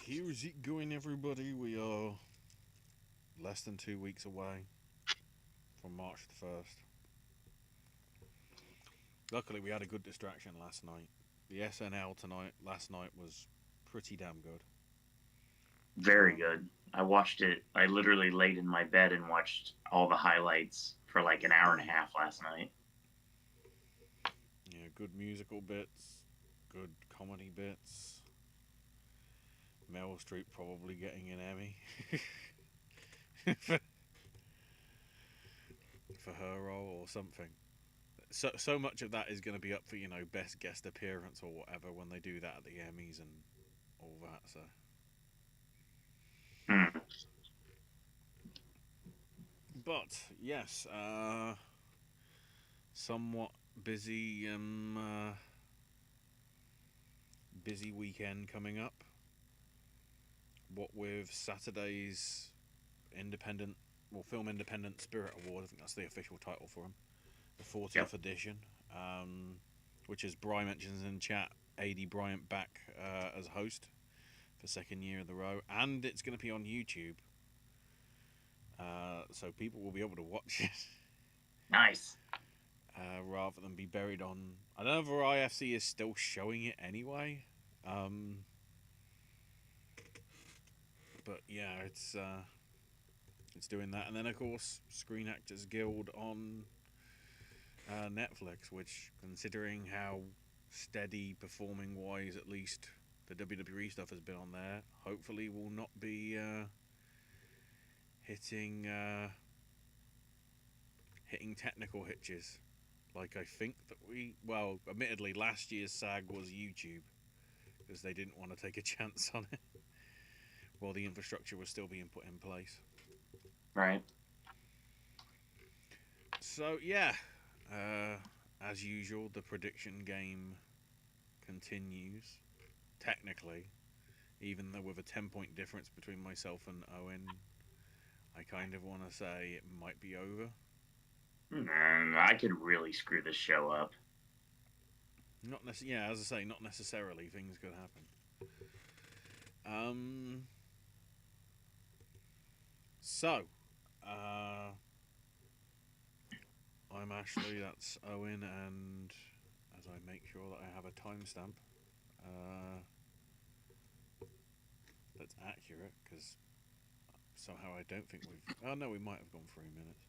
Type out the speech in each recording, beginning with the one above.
Here's it going, everybody. We are less than 2 weeks away from March the 1st. Luckily, we had a good distraction last night. The SNL last night was pretty damn good. Very good. I watched it. I literally laid in my bed and watched all the highlights for like an hour and a half last night. Yeah, good musical bits, good comedy bits. Meryl Streep probably getting an Emmy for her role or something. So much of that is going to be up for best guest appearance or whatever when they do that at the Emmys and all that. So Hmm. but yes, somewhat busy busy weekend coming up. What with Saturday's independent Film Independent Spirit Award, I think that's the official title for them, the 40th Yep. edition, which, as Bry mentions in chat, AD Bryant back as host for second year in the row, and it's going to be on YouTube, so people will be able to watch it Nice. rather than be buried on. I don't know if IFC is still showing it anyway, but yeah, it's doing that, and then of course Screen Actors Guild on Netflix, which, considering how steady performing wise at least the WWE stuff has been on there, hopefully will not be hitting technical hitches. Like I think that admittedly last year's SAG was YouTube because they didn't want to take a chance on it while the infrastructure was still being put in place. Right. So yeah, as usual, the prediction game continues. Technically, even though with a 10-point difference between myself and Owen, I kind of want to say it might be over. Man, I could really screw this show up. Not necessarily. Yeah, as I say, not necessarily. Things could happen. Um. So, uh, I'm Ashley. That's Owen, and as I make sure that I have a timestamp, uh, that's accurate, because somehow I don't think we've. Oh no, we might have gone 3 minutes.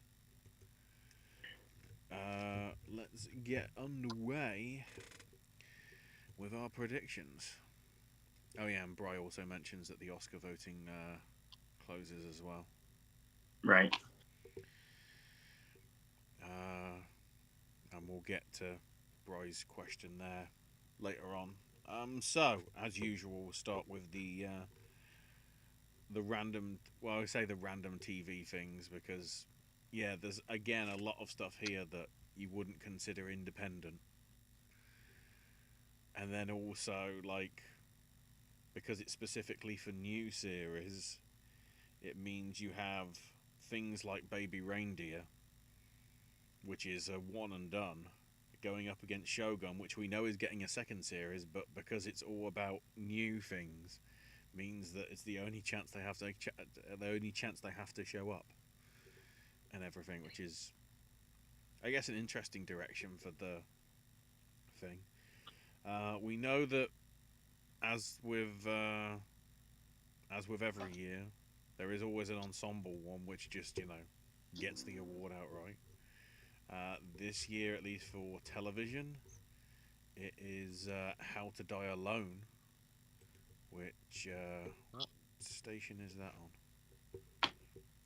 Let's get underway with our predictions. Oh yeah, and Bry also mentions that the Oscar voting closes as well. Right. And we'll get to Bry's question there later on. So as usual, we'll start with the random. Well, I say the random TV things because yeah, there's again a lot of stuff here that you wouldn't consider independent, and then also like because it's specifically for new series, it means you have things like Baby Reindeer, which is a one and done, going up against Shogun, which we know is getting a second series, but because it's all about new things, means that it's the only chance they have to show up and everything, which is, I guess, an interesting direction for the thing. We know that as with every year, there is always an ensemble one which just gets the award outright. This year, at least for television, it is How to Die Alone, which what station is that on?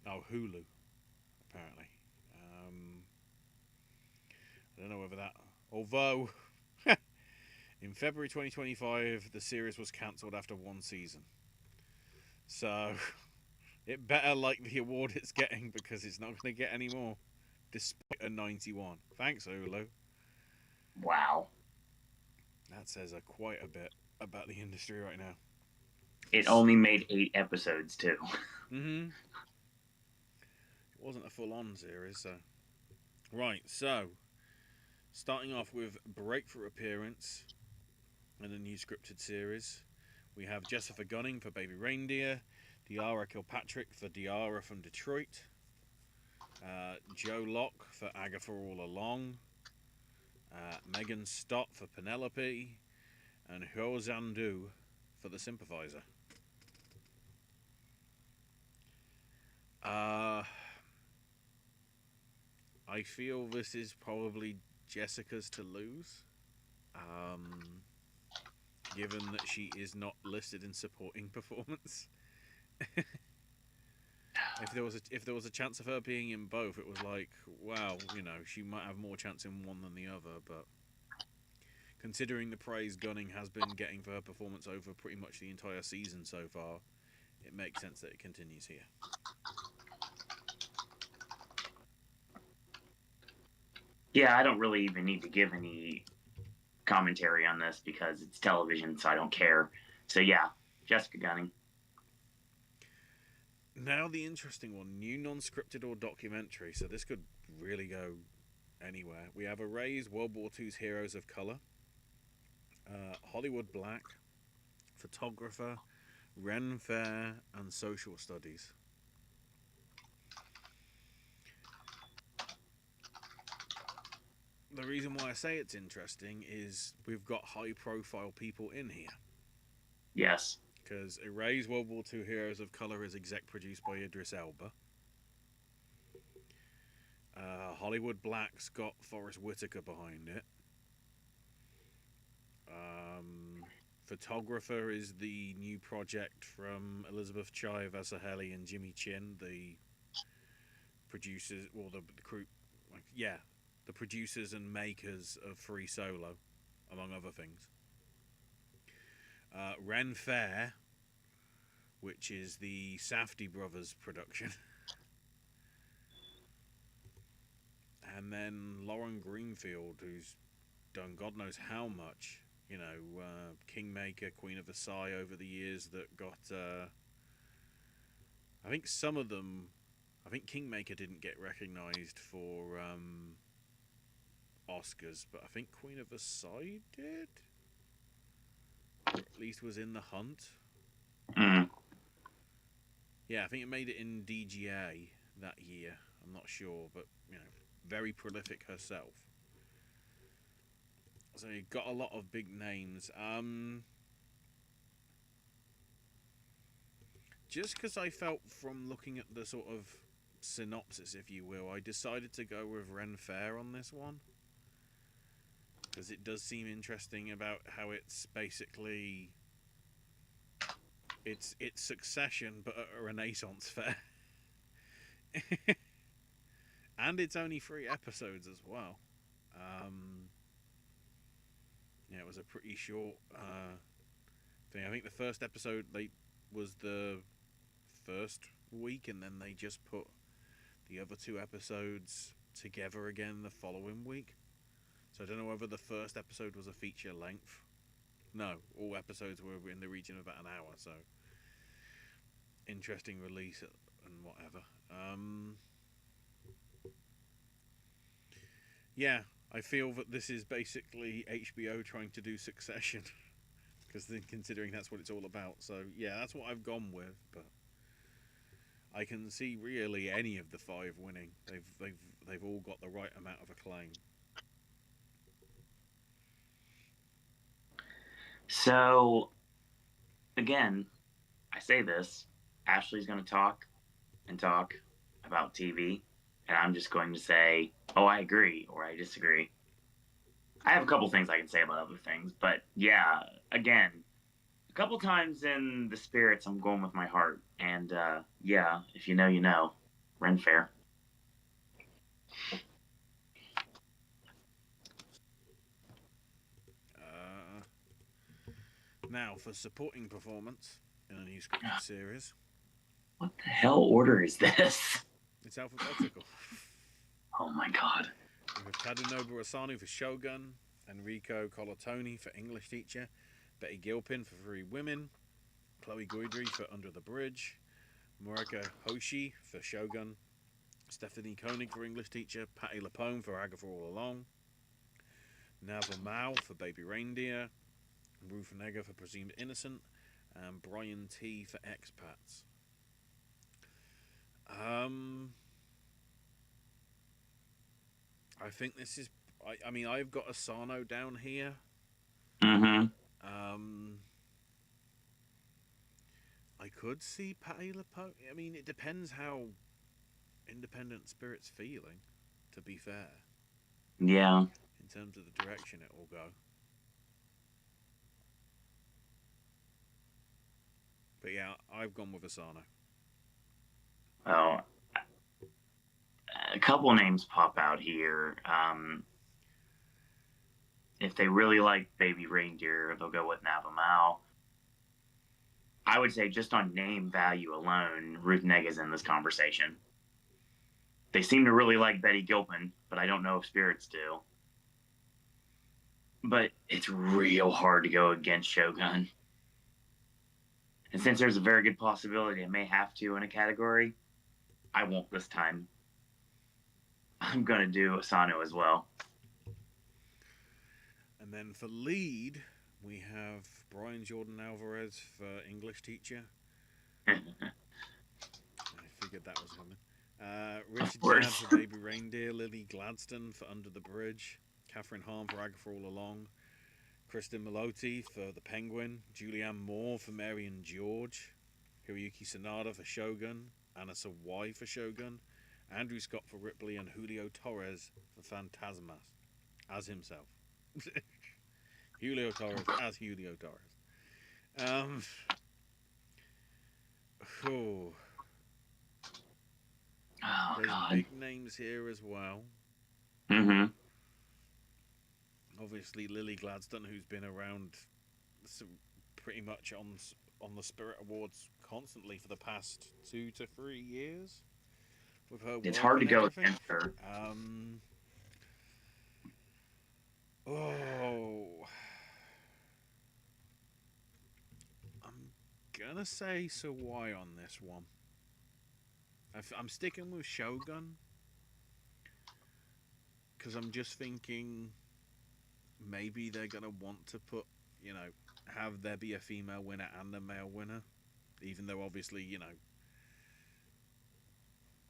Oh, Hulu, apparently. I don't know whether that. Although, in February 2025, the series was cancelled after one season. So, it better like the award it's getting because it's not going to get any more, despite a 91. Thanks, Hulu. Wow. That says quite a bit about the industry right now. It only made 8 episodes too. Mm-hmm. It wasn't a full-on series, so. Right, so starting off with breakthrough appearance in a new scripted series, We have Jessica Gunning for Baby Reindeer, Diara Kilpatrick for Diara from Detroit, Joe Locke for Agatha All Along, Megan Stott for Penelope, and Hyo Zandu for the Sympathizer. I feel this is probably Jessica's to lose, given that she is not listed in supporting performance. If there was a chance of her being in both, it was like, wow, she might have more chance in one than the other. But considering the praise Gunning has been getting for her performance over pretty much the entire season so far, it makes sense that it continues here. Yeah, I don't really even need to give any commentary on this because it's television, so I don't care. So yeah, Jessica Gunning. Now the interesting one, new non-scripted or documentary, so this could really go anywhere. We have Array's World War II's Heroes of Color, Hollywood Black, Photographer, Ren Fair, and Social Studies. The reason why I say it's interesting is we've got high-profile people in here. Yes. Because Array's World War II Heroes of Color is exec produced by Idris Elba. Hollywood Black's got Forrest Whitaker behind it. Photographer is the new project from Elizabeth Chai, Vasaheli, and Jimmy Chin, the producers, or the crew, the producers and makers of Free Solo, among other things. Ren Fair, which is the Safdie brothers production. And then Lauren Greenfield, who's done God knows how much. Kingmaker, Queen of Versailles over the years that got... I think some of them... I think Kingmaker didn't get recognised for Oscars, but I think Queen of Versailles did? Or at least was in the hunt. Mm. Yeah, I think it made it in DGA that year. I'm not sure, but, very prolific herself. So you got a lot of big names. Just because I felt from looking at the sort of synopsis, if you will, I decided to go with Ren Fair on this one. Because it does seem interesting about how it's basically... It's Succession, but at a Renaissance fair. And it's only 3 episodes as well. It was a pretty short thing. I think the first episode was the first week, and then they just put the other 2 episodes together again the following week. So I don't know whether the first episode was a feature length. No, all episodes were in the region of about an hour, so interesting release and whatever. Yeah, I feel that this is basically HBO trying to do Succession, because considering that's what it's all about. So yeah, that's what I've gone with. But I can see really any of the 5 winning. They've all got the right amount of acclaim. So, again, I say this. Ashley's going to talk about TV, and I'm just going to say, oh, I agree, or I disagree. I have a couple things I can say about other things, but yeah, again, a couple times in the spirits, I'm going with my heart, and yeah, if you know, you know. Ren Fair. Now, for supporting performance in a new scripted series. What the hell order is this? It's alphabetical. Oh my god. We have Tadanobu Asano for Shogun, Enrico Colotoni for English Teacher, Betty Gilpin for 3 Women, Chloe Guidry for Under the Bridge, Marika Hoshi for Shogun, Stephanie Koenig for English Teacher, Patti LuPone for Agatha All Along, Nava Mao for Baby Reindeer, Ruth Negga for Presumed Innocent, and Brian T for expats. I think this is. I mean, I've got Asano down here. Mm-hmm. Um, I could see Patti LuPone. I mean, it depends how Independent Spirit's feeling, to be fair, Yeah. in terms of the direction it will go. But yeah, I've gone with Asano. Oh, a couple names pop out here. If they really like Baby Reindeer, they'll go with Navamau. I would say just on name value alone, Ruth Nega's in this conversation. They seem to really like Betty Gilpin, but I don't know if Spirits do. But it's real hard to go against Shogun. And since there's a very good possibility I may have to in a category, I won't this time. I'm going to do Asano as well. And then for lead, we have Brian Jordan Alvarez for English teacher. I figured that was coming. Richard Gadd for Baby Reindeer, Lily Gladstone for Under the Bridge, Catherine Hahn for Agatha All Along, Kristen Milotti for The Penguin, Julianne Moore for Mary and George, Hiroyuki Sanada for Shogun, Anna Sawai for Shogun, Andrew Scott for Ripley, and Julio Torres for Phantasmas as himself. Julio Torres as Julio Torres. There's God. big names here as well. Mm-hmm. Obviously, Lily Gladstone, who's been around pretty much on the Spirit Awards constantly for the past 2 to 3 years. With her It's work hard to and go everything. against her. I'm gonna say Sawai on this one. I'm sticking with Shogun because I'm just thinking maybe they're gonna want to put, have there be a female winner and a male winner, even though obviously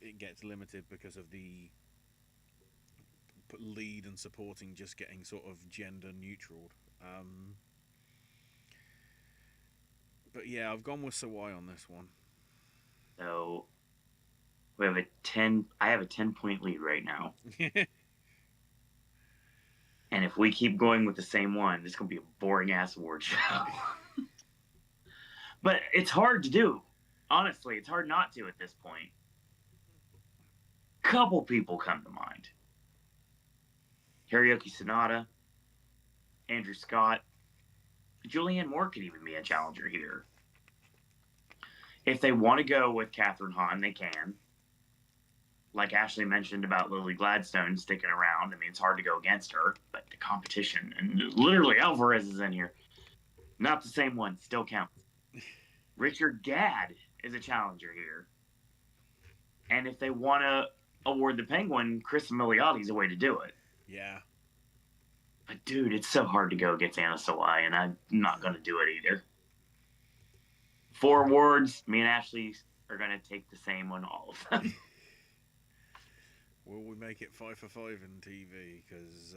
it gets limited because of the lead and supporting just getting sort of gender neutral. But yeah, I've gone with Sawai on this one. So we have I have a 10-point lead right now. And if we keep going with the same one, this is going to be a boring ass award show. But it's hard to do. Honestly, it's hard not to at this point. Couple people come to mind. Hiroyuki Sanada, Andrew Scott, Julianne Moore could even be a challenger here. If they want to go with Catherine Hahn, they can. Like Ashley mentioned about Lily Gladstone sticking around, I mean, it's hard to go against her, but the competition, and literally Alvarez is in here. Not the same one, still counts. Richard Gadd is a challenger here. And if they want to award the Penguin, Chris Miliotti's a way to do it. Yeah. But dude, it's so hard to go against Anna Sawai, and I'm not going to do it either. 4 awards, me and Ashley are going to take the same on all of them. Will we make it 5 for 5 in TV? Because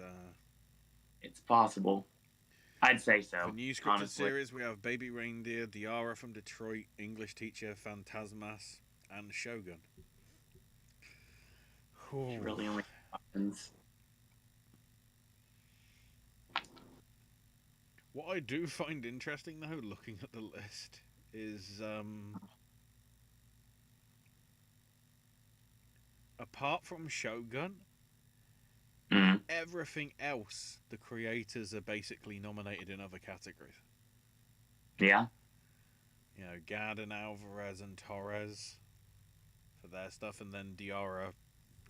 it's possible. I'd say so. For new scripted series, we have Baby Reindeer, Diara from Detroit, English teacher, Phantasmas, and Shogun. It really only happens. What I do find interesting, though, looking at the list, is apart from Shogun, everything else, the creators are basically nominated in other categories. Yeah. Gadd and Alvarez and Torres for their stuff, and then Diara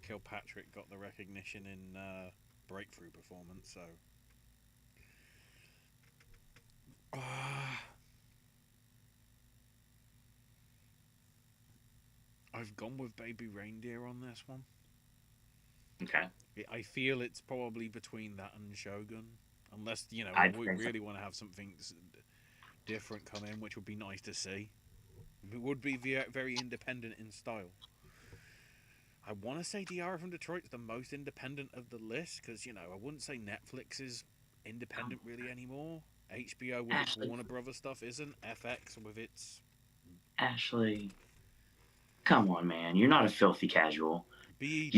Kilpatrick got the recognition in Breakthrough Performance, so... I've gone with Baby Reindeer on this one. Okay. I feel it's probably between that and Shogun. Unless, we really want to have something different come in, which would be nice to see. It would be very independent in style. I want to say DR from Detroit's the most independent of the list because, you know, I wouldn't say Netflix is independent really anymore. HBO with its Ashley. Warner Brothers stuff isn't. FX with its... Ashley, come on, man. You're not a filthy casual. BET.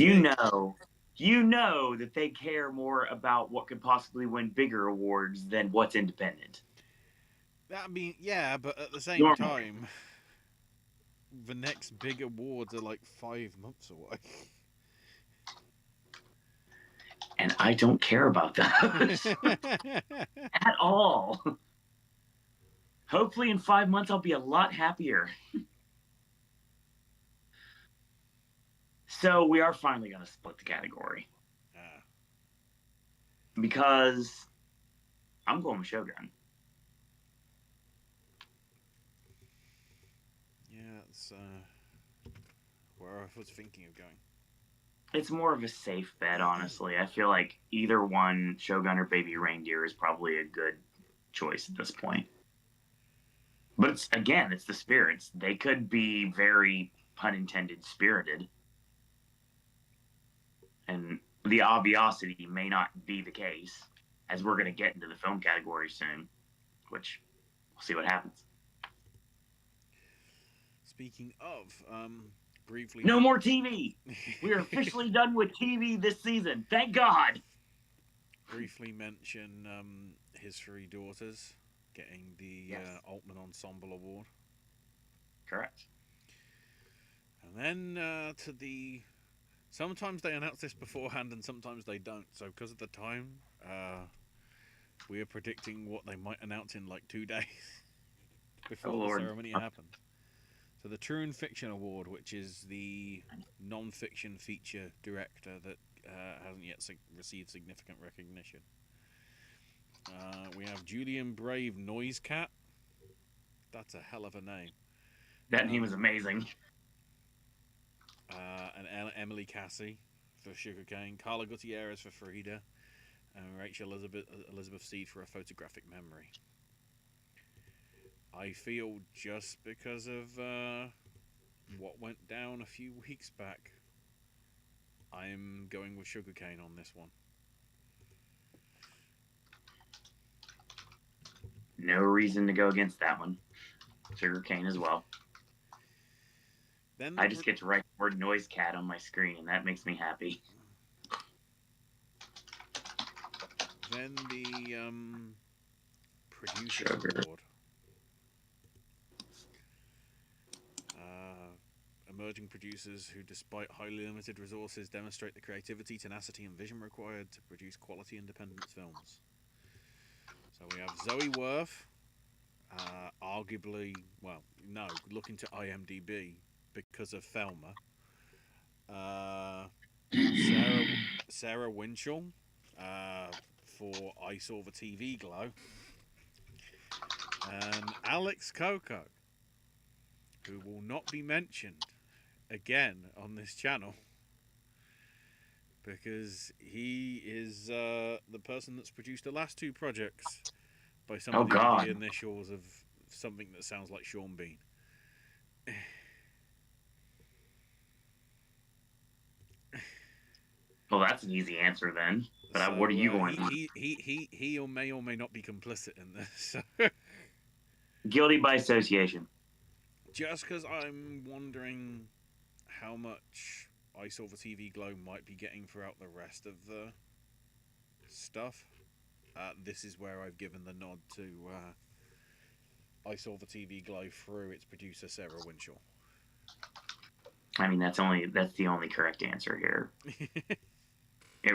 You know that they care more about what could possibly win bigger awards than what's independent. I mean, yeah, but at the same Normally. time, the next big awards are like 5 months away. And I don't care about those at all. Hopefully in 5 months I'll be a lot happier. So we are finally going to split the category. Because I'm going with Shogun. Yeah, that's where I was thinking of going. It's more of a safe bet, honestly. I feel like either one, Shogun or Baby Reindeer, is probably a good choice at this point. But it's the spirits. They could be very, pun intended, spirited. And the obviosity may not be the case, as we're going to get into the film category soon, which we'll see what happens. Speaking of, briefly... No more TV! We are officially done with TV this season. Thank God! Briefly mention his 3 daughters getting the Altman Ensemble Award. Correct. And then to the... Sometimes they announce this beforehand and sometimes they don't. So because of the time, we are predicting what they might announce in like 2 days before the ceremony happens. So the True Fiction Award, which is the non-fiction feature director that hasn't yet received significant recognition. We have Julian Brave Noise Cat. That's a hell of a name. That name is amazing. And Emily Cassie for Sugarcane, Carla Gutierrez for Frida, and Rachel Elizabeth Steed for A Photographic Memory. I feel just because of what went down a few weeks back, I'm going with Sugarcane on this one. No reason to go against that one. Sugarcane as well. Then I just get to write the word Noise Cat on my screen, and that makes me happy. Then the Producers Award. Emerging producers who, despite highly limited resources, demonstrate the creativity, tenacity, and vision required to produce quality independent films. So we have Zoe Worth, arguably, looking to IMDb because of Thelma. Sarah Winchell for I Saw the TV Glow. And Alex Coco, who will not be mentioned again on this channel because he is the person that's produced the last 2 projects by somebody with the initials of something that sounds like Sean Bean. Well, that's an easy answer then. But what are you going to do? He may or may not be complicit in this. Guilty by association. Just because I'm wondering how much I Saw the TV Glow might be getting throughout the rest of the stuff. This is where I've given the nod to I Saw the TV Glow through its producer Sarah Winchell. I mean, that's the only correct answer here.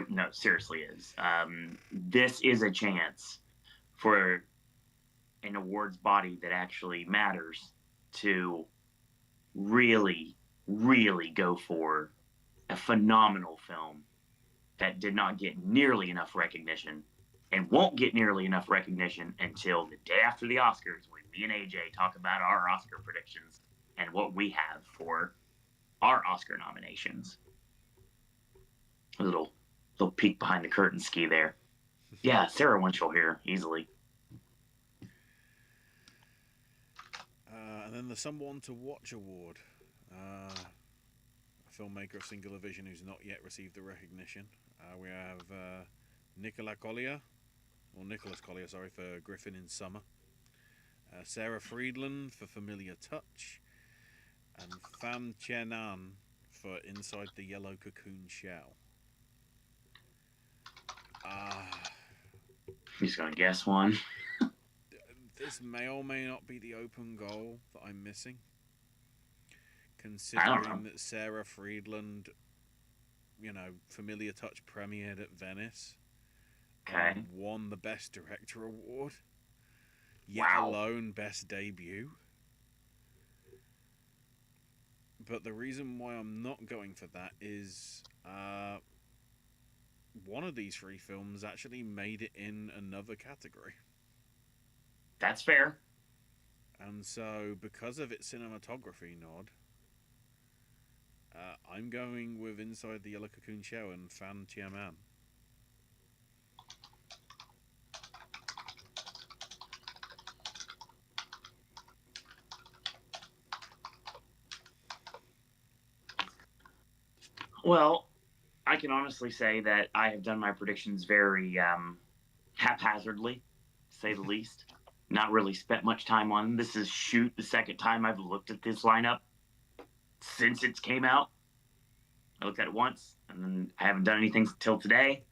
No, seriously is. This is a chance for an awards body that actually matters to really, really go for a phenomenal film that did not get nearly enough recognition and won't get nearly enough recognition until the day after the Oscars when me and AJ talk about our Oscar predictions and what we have for our Oscar nominations. A little peek behind the curtain ski there. Yeah, Sarah Winchell here, easily. then the Someone to Watch Award. A filmmaker of singular vision who's not yet received the recognition. We have Nicholas Collier, sorry, for Griffin in Summer. Sarah Friedland for Familiar Touch. And Pham Chien-an for Inside the Yellow Cocoon Shell. I'm just gonna guess one. This may or may not be the open goal that I'm missing. I don't know. Considering that Sarah Friedland, Familiar Touch premiered at Venice. Okay. Won the Best Director award. Yet Wow. alone Best Debut. But the reason why I'm not going for that is one of these three films actually made it in another category. That's fair. And so, because of its cinematography nod, I'm going with Inside the Yellow Cocoon Shell and Pham Chien-an. Well, I can honestly say that I have done my predictions very haphazardly, to say the least. Not really spent much time on them. This is the second time I've looked at this lineup since it came out. I looked at it once, and then I haven't done anything till today.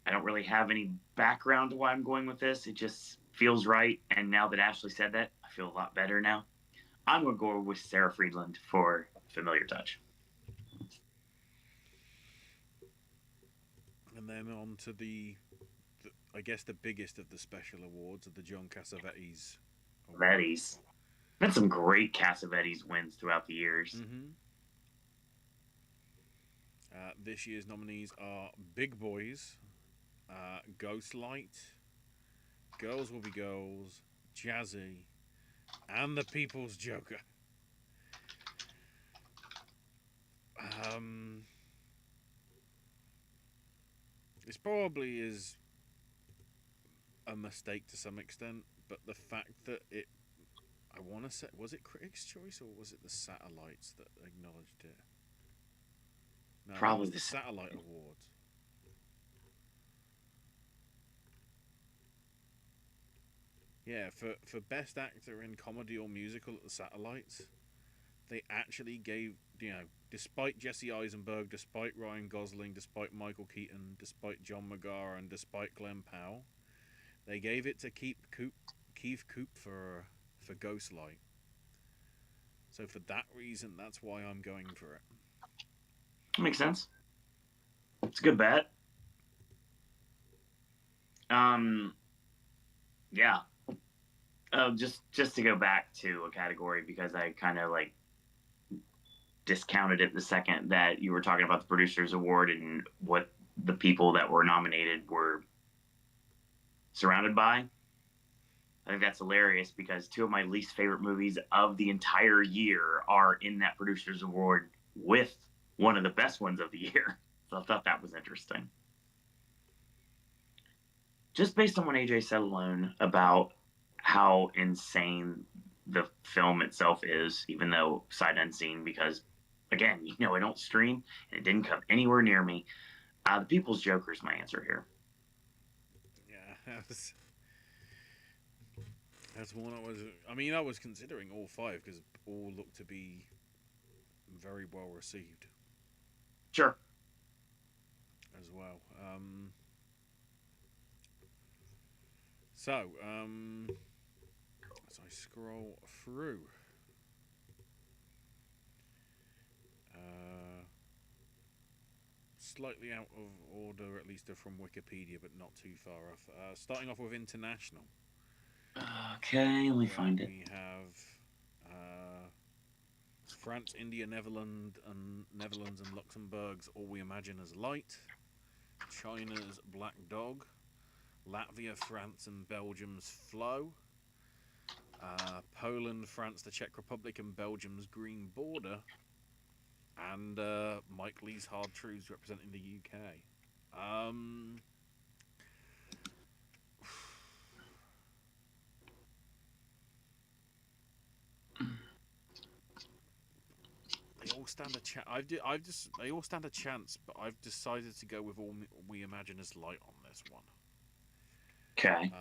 I don't really have any background to why I'm going with this. It just feels right, and now that Ashley said that, I feel a lot better now. I'm going to go with Sarah Friedland for Familiar Touch. And then on to I guess the biggest of the special awards of the John Cassavetes. Cassavetes. Had some great Cassavetes wins throughout the years. Mm-hmm. This year's nominees are Big Boys, Ghostlight, Girls Will Be Girls, Jazzy, and The People's Joker. This probably is a mistake to some extent, but the fact that I want to say, was it Critics' Choice or was it the Satellites that acknowledged it? No, Probably it was the the Satellite Awards. Yeah, for Best Actor in Comedy or Musical at the Satellites, they actually gave, despite Jesse Eisenberg, despite Ryan Gosling, despite Michael Keaton, despite John McGarr, and despite Glenn Powell, they gave it to Keith Coop for Ghostlight. So for that reason, that's why I'm going for it. Makes sense. It's a good bet. Yeah. Just to go back to a category, because I kind of discounted it the second that you were talking about the Producers Award and what the people that were nominated were surrounded by. I think that's hilarious because two of my least favorite movies of the entire year are in that Producers Award with one of the best ones of the year. So I thought that was interesting. Just based on what AJ said alone about how insane the film itself is, even though sight unseen, because again, I don't stream and it didn't come anywhere near me. The People's Joker is my answer here. Yeah, that's one I was considering all five because all look to be very well received. Sure. As well. So, as I scroll through, slightly out of order, at least from Wikipedia, but not too far off. Starting off with international. Okay, let me find it. We have France, India, Netherlands, and Luxembourg's All We Imagine as Light. China's Black Dog. Latvia, France, and Belgium's Flow. Poland, France, the Czech Republic, and Belgium's Green Border. And Mike Leigh's Hard Truths representing the UK. all stand a chance. They all stand a chance, but I've decided to go with All We Imagine As Light on this one. Okay.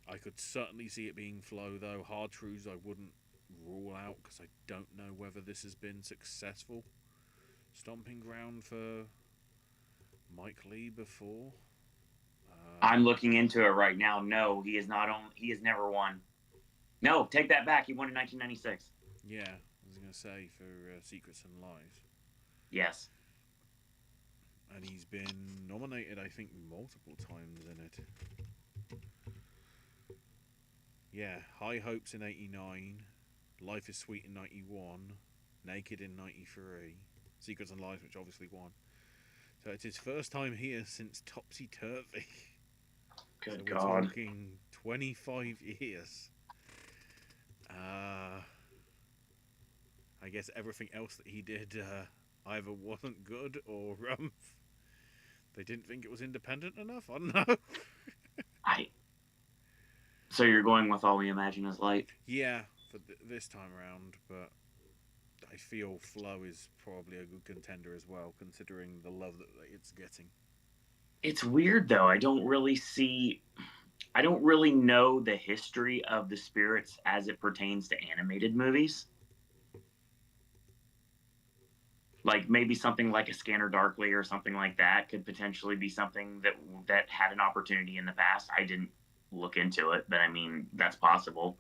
I could certainly see it being Flow, though. Hard Truths I wouldn't rule out because I don't know whether this has been successful stomping ground for Mike Lee before. I'm looking into it right now. No, he is not on. He has never won. No, take that back. He won in 1996. Yeah, I was going to say for Secrets and Lies. Yes. And he's been nominated, I think, multiple times in it. Yeah, High Hopes in 89, Life is Sweet in 91, Naked in 93, Secrets and Lies, which obviously won. So it's his first time here since Topsy Turvy. Good so God. we're talking 25 years. I guess everything else that he did either wasn't good or they didn't think it was independent enough. I don't know. So you're going with All We Imagine As Light? Yeah, for this time around, but I feel Flow is probably a good contender as well, considering the love that it's getting. It's weird, though. I don't really know the history of the Spirits as it pertains to animated movies. Like maybe something like A Scanner Darkly or something like that could potentially be something that had an opportunity in the past. I didn't look into it, but I mean, that's possible.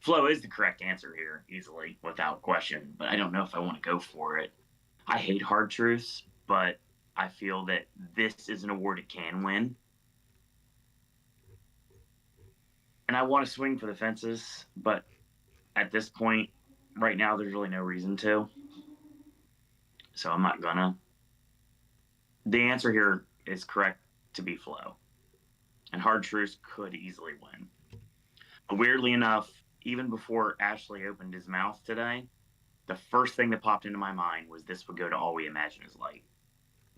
Flow is the correct answer here, easily, without question, but I don't know if I want to go for it. I hate Hard Truths, but I feel that this is an award it can win. And I want to swing for the fences, but at this point, right now, there's really no reason to. So I'm not gonna. The answer here is correct to be Flow. And Hard Truths could easily win. But weirdly enough, even before Ashley opened his mouth today, the first thing that popped into my mind was this would go to All We Imagine As Light.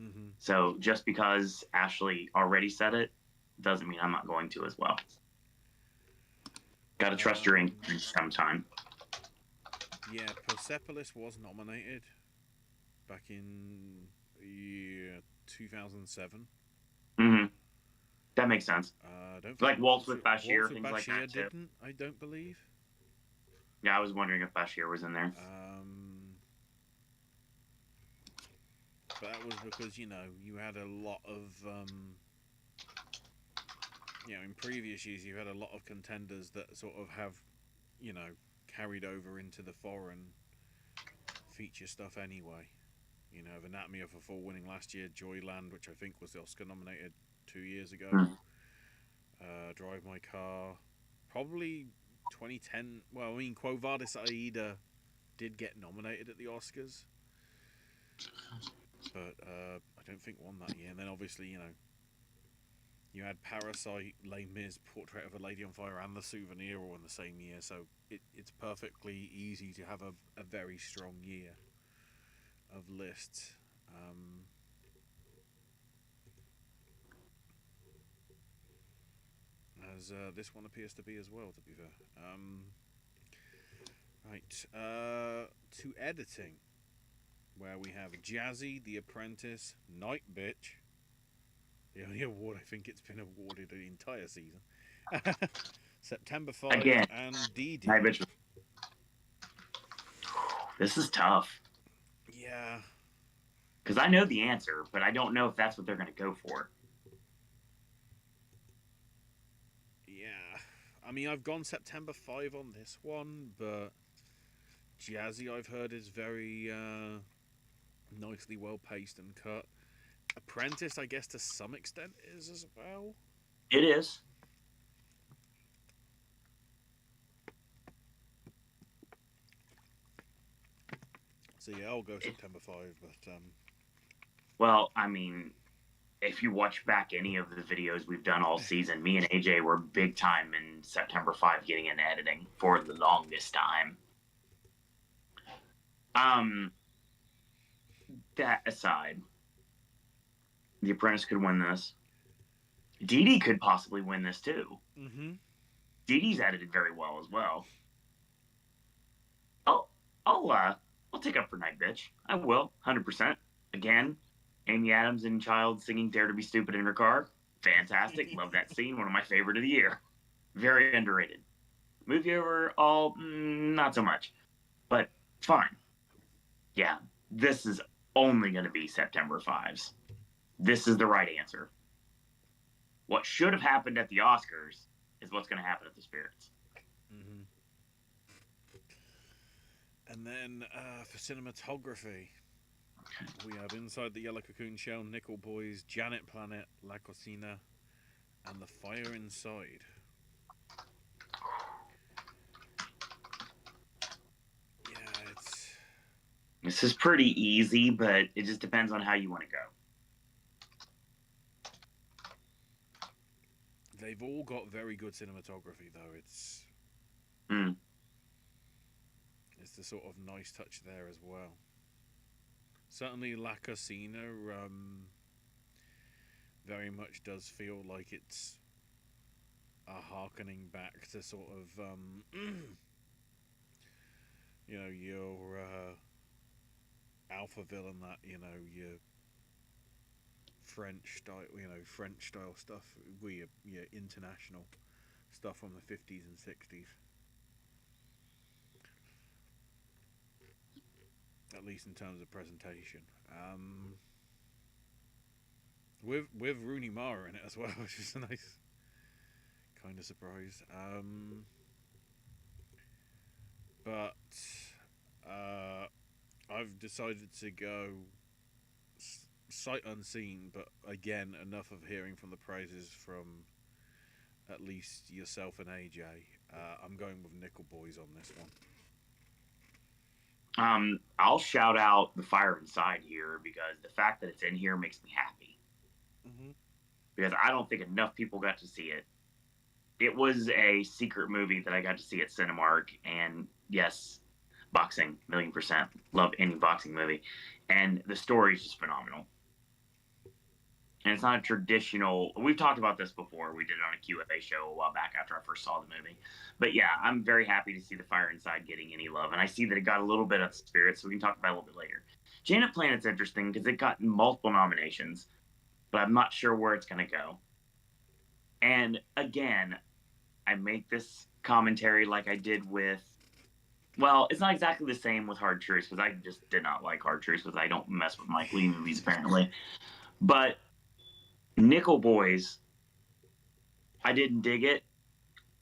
Mm-hmm. So just because Ashley already said it doesn't mean I'm not going to as well. Gotta trust your instincts sometime. Yeah, Persepolis was nominated back in 2007. Mm-hmm. That makes sense. Don't like Waltz with Bashir, things Bashir like that too. didn't, I don't believe. Yeah, I was wondering if Bashir was in there. But that was because, you had a lot of, in previous years you had a lot of contenders that sort of have, carried over into the foreign feature stuff anyway. Anatomy of a Fall winning last year, Joyland, which I think was the Oscar nominated 2 years ago. Drive My Car, probably 2010. Well, I mean, Quo Vadis Aida did get nominated at the Oscars, but I don't think won that year. And then obviously, you had Parasite, Les Mis, Portrait of a Lady on Fire, and The Souvenir all in the same year. So it's perfectly easy to have a very strong year of lists. As this one appears to be as well, to be fair. Right. To editing, where we have Jazzy, The Apprentice, Night Bitch. The only award I think it's been awarded the entire season. September 5 Again, and Dee. Night Bitch. This is tough. Yeah. Because I know the answer, but I don't know if that's what they're going to go for. I mean, I've gone September 5 on this one, but Jazzy, I've heard, is very nicely well paced and cut. Apprentice, I guess, to some extent is as well. It is. So yeah, I'll go September 5, but Well, I mean, if you watch back any of the videos we've done all season, me and AJ were big time in September 5 getting into editing for the longest time. That aside, The Apprentice could win this. Dee could possibly win this too. Mm-hmm. Dee edited very well as well. I'll take up for Night Bitch. I will, 100%. Again, Amy Adams and Child singing Dare to Be Stupid in her car. Fantastic. Love that scene. One of my favorite of the year. Very underrated. Movie overall, not so much. But fine. Yeah, this is only going to be September 5s. This is the right answer. What should have happened at the Oscars is what's going to happen at the Spirits. Mm-hmm. And then for cinematography, we have Inside the Yellow Cocoon Shell, Nickel Boys, Janet Planet, La Cocina, and The Fire Inside. Yeah, it's... This is pretty easy, but it just depends on how you want to go. They've all got very good cinematography, though. It's the sort of nice touch there as well. Certainly, La Cocina very much does feel like it's a harkening back to sort of you know, your alpha villain, that, you know, your French style stuff, your international stuff from the 50s and 60s. At least in terms of presentation. With Rooney Mara in it as well, which is a nice kind of surprise. But I've decided to go sight unseen, but again, enough of hearing from the praises from at least yourself and AJ. I'm going with Nickel Boys on this one. I'll shout out The Fire Inside here because the fact that it's in here makes me happy. Mm-hmm. Because I don't think enough people got to see it. It was a secret movie that I got to see at Cinemark, and yes, boxing, 1,000,000%. Love any boxing movie. And the story is just phenomenal. And it's not a traditional... We've talked about this before. We did it on a Q&A show a while back after I first saw the movie. But yeah, I'm very happy to see The Fire Inside getting any love. And I see that it got a little bit of spirit, so we can talk about it a little bit later. Janet Planet's interesting because it got multiple nominations, but I'm not sure where it's going to go. And again, I make this commentary like I did with... Well, it's not exactly the same with Hard Truths because I just did not like Hard Truths because I don't mess with Mike Leigh movies, apparently. But Nickel Boys, I didn't dig it,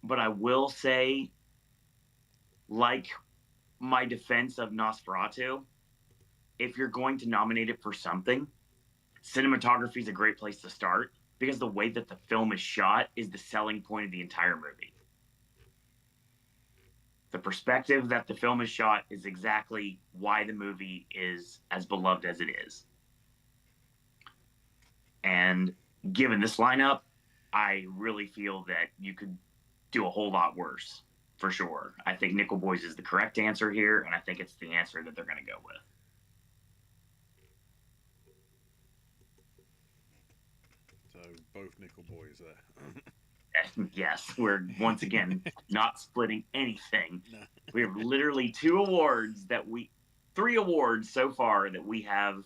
but I will say, like my defense of Nosferatu, if you're going to nominate it for something, cinematography is a great place to start because the way that the film is shot is the selling point of the entire movie. The perspective that the film is shot is exactly why the movie is as beloved as it is. And given this lineup, I really feel that you could do a whole lot worse, for sure. I think Nickel Boys is the correct answer here, and I think it's the answer that they're going to go with. So both Nickel Boys there. Yes, we're once again not splitting anything. No. We have literally three awards so far that we have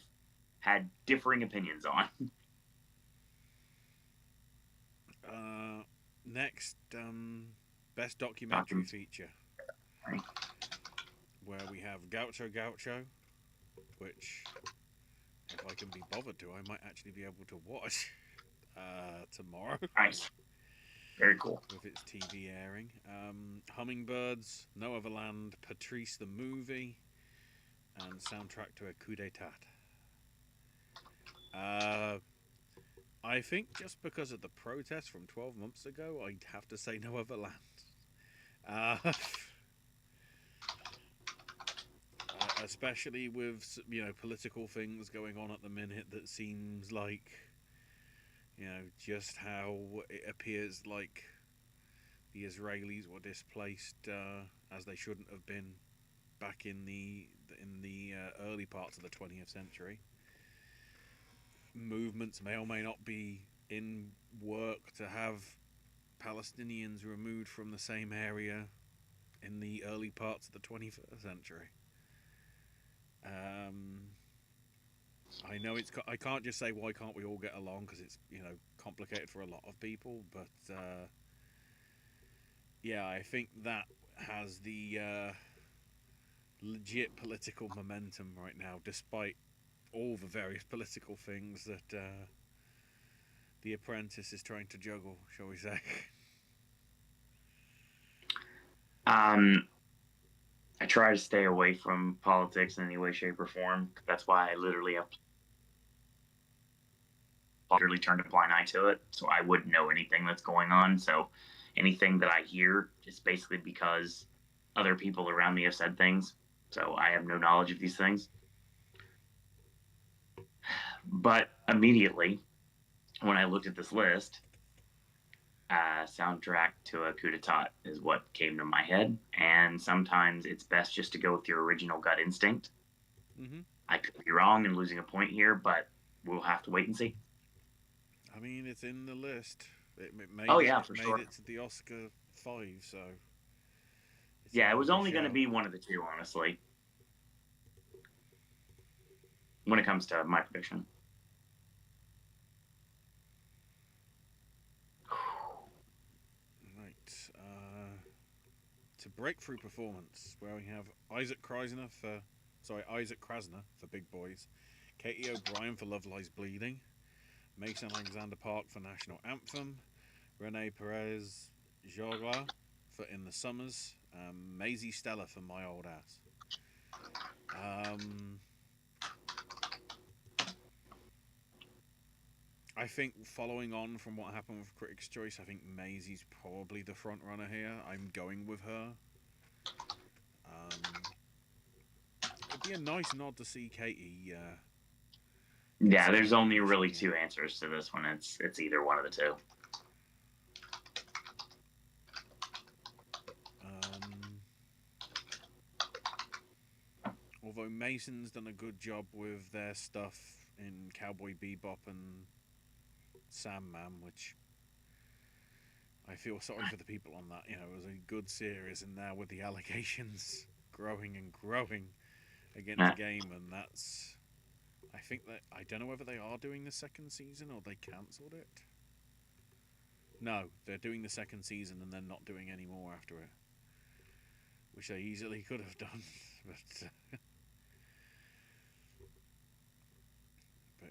had differing opinions on. Next, best documentary feature, where we have Gaucho Gaucho, which, if I can be bothered to, I might actually be able to watch tomorrow. Nice. Very cool. With its TV airing. Hummingbirds, No Other Land, Patrice the Movie, and soundtrack to a coup d'etat. I think just because of the protest from 12 months ago, I'd have to say No Other Land. Especially with, you know, political things going on at the minute that seems like, you know, just how it appears like the Israelis were displaced as they shouldn't have been back in the early parts of the 20th century. Movements may or may not be in work to have Palestinians removed from the same area in the early parts of the 21st century. Um, I know I can't just say why can't we all get along because it's complicated for a lot of people, but yeah, I think that has the legit political momentum right now, despite all the various political things that the Apprentice is trying to juggle, shall we say? Um, I try to stay away from politics in any way, shape, or form. That's why I literally turned a blind eye to it, so I wouldn't know anything that's going on. So anything that I hear is basically because other people around me have said things. So I have no knowledge of these things. But immediately, when I looked at this list, soundtrack to a coup d'etat is what came to my head. And sometimes it's best just to go with your original gut instinct. Mm-hmm. I could be wrong and losing a point here, but we'll have to wait and see. I mean, it's in the list. Oh yeah, It for made sure. it to the Oscar 5, so it's a Yeah, it was worthy only going to shout. be one of the two, honestly, when it comes to my prediction. Right. It's a breakthrough performance where we have Isaac Krasner for Big Boys, Katie O'Brien for Love Lies Bleeding, Mason Alexander Park for National Anthem, Renee Perez Jogla for In the Summers, Maisie Stella for My Old Ass. Um, I think following on from what happened with Critics' Choice, I think Maisie's probably the front runner here. I'm going with her. It'd be a nice nod to see Katie get Yeah, some there's only recognition really here. two answers to this one. It's either one of the two. Although Mason's done a good job with their stuff in Cowboy Bebop and Sandman, which I feel sorry for the people on that. It was a good series, and now with the allegations growing and growing against Yeah. the game, and that's. I think that I don't know whether they are doing the second season or they cancelled it. No, they're doing the second season and then not doing any more after it, which they easily could have done. But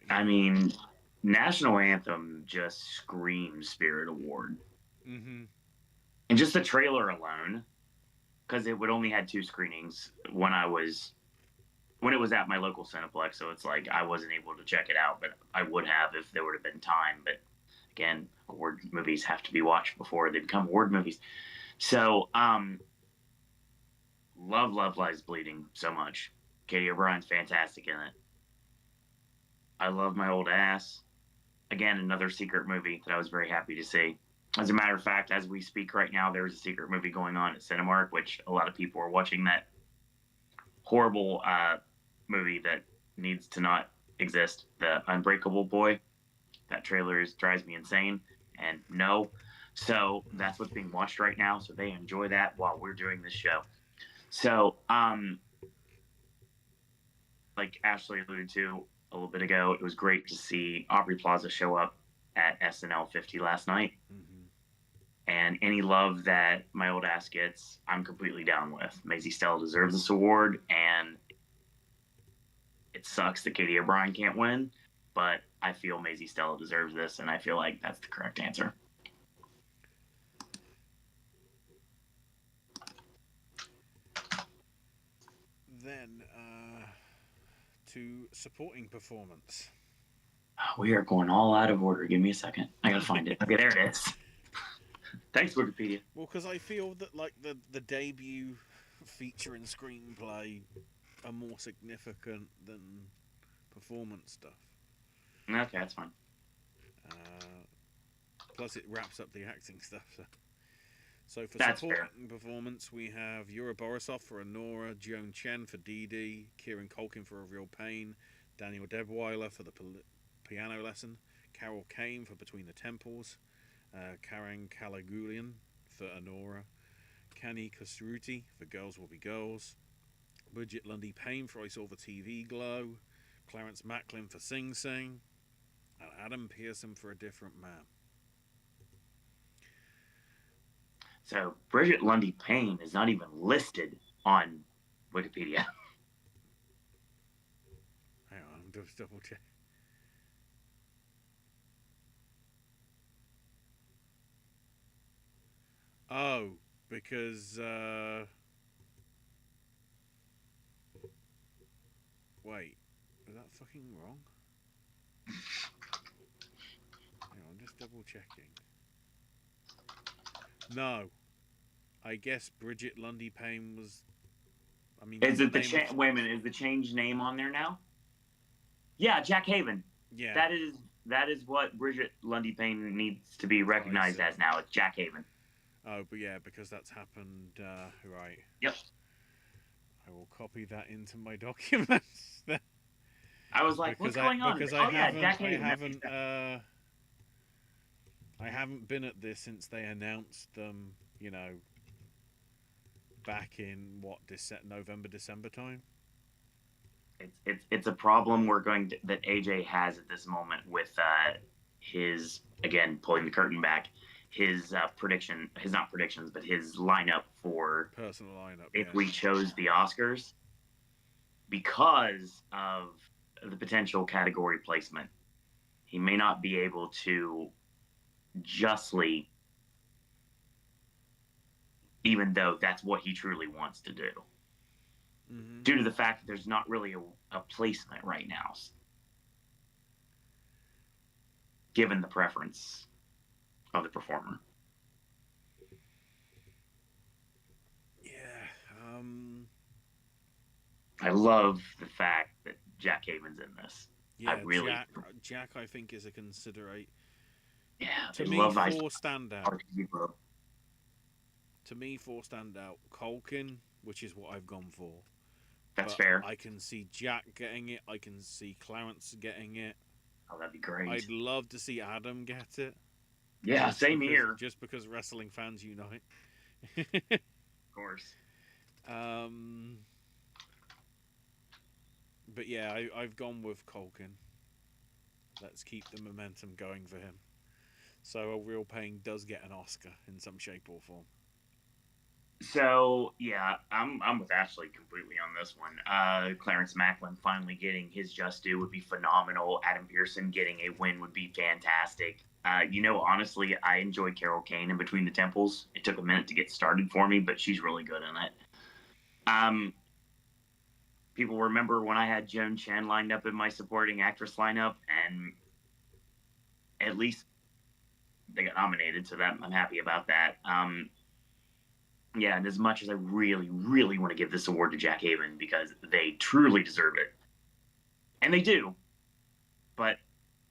I yeah. mean, National Anthem just screams Spirit Award. Mm-hmm. And just the trailer alone, because it would only had two screenings when it was at my local Cineplex, so it's like I wasn't able to check it out, but I would have if there would have been time. But again, award movies have to be watched before they become award movies. So, love Lies Bleeding so much. Katie O'Brien's fantastic in it. I love My Old Ass. Again, another secret movie that I was very happy to see. As a matter of fact, as we speak right now, there's a secret movie going on at Cinemark, which a lot of people are watching. That horrible movie that needs to not exist, The Unbreakable Boy. That trailer drives me insane. And no, so that's what's being watched right now. So they enjoy that while we're doing this show. So, like Ashley alluded to a little bit ago, it was great to see Aubrey Plaza show up at SNL 50 last night. Mm-hmm. And any love that My Old Ass gets, I'm completely down with. Maisie Stella deserves this award, and it sucks that Katie O'Brien can't win, but I feel Maisie Stella deserves this, and I feel like that's the correct answer. Then to supporting performance. We are going all out of order. Give me a second. I gotta find it. Okay, there it is. Thanks, Wikipedia. Well, because I feel that like the debut feature and screenplay are more significant than performance stuff. Okay, that's fine. Plus, it wraps up the acting stuff. So for That's fair. supporting performance, we have Yura Borisov for Honora, Joan Chen for Dee Dee, Kieran Culkin for A Real Pain, Daniel Debweiler for the piano lesson, Carol Kane for Between the Temples, Karen Kalagulian for Honora, Kani Kusuruti for Girls Will Be Girls, Bridget Lundy Payne for I Saw the TV Glow, Clarence Macklin for Sing Sing, and Adam Pearson for A Different Man. So Bridget Lundy Payne is not even listed on Wikipedia. Hang on, I'm just double check. Oh, because wait, is that fucking wrong? Hang on, I'm just double checking. No, I guess Bridget Lundy Payne was. I mean, Is it the name wait a minute? Is the change name on there now? Yeah, Jack Haven. Yeah, that is what Bridget Lundy Payne needs to be recognized as now. It's Jack Haven. Oh, but yeah, because that's happened. Right. Yep. I will copy that into my documents. I was like, what's going on? Because Jack Haven. I haven't been at this since they announced them. You know, back in what November, December time. It's a problem that AJ has at this moment with his, again, pulling the curtain back, his not predictions, but his lineup for personal lineup. If we chose the Oscars, because of the potential category placement, he may not be able to justly, even though that's what he truly wants to do. Mm-hmm. Due to the fact that there's not really a placement right now, given the preference of the performer. Yeah. I love the fact that Jack Haven's in this. Yeah, Jack I think is a considerate. Yeah, to me, four standout. To me, four standout. Culkin, which is what I've gone for. That's fair. I can see Jack getting it. I can see Clarence getting it. Oh, that'd be great. I'd love to see Adam get it. Yeah, same here. Just because wrestling fans unite. Of course. But yeah, I've gone with Culkin. Let's keep the momentum going for him. So A Real Pain does get an Oscar in some shape or form. So yeah, I'm with Ashley completely on this one. Clarence Macklin finally getting his just due would be phenomenal. Adam Pearson getting a win would be fantastic. Honestly, I enjoyed Carol Kane in Between the Temples. It took a minute to get started for me, but she's really good in it. People remember when I had Joan Chen lined up in my supporting actress lineup, and at least they got nominated, so that I'm happy about that. Yeah, and as much as I really, really want to give this award to Jack Haven because they truly deserve it, and they do, but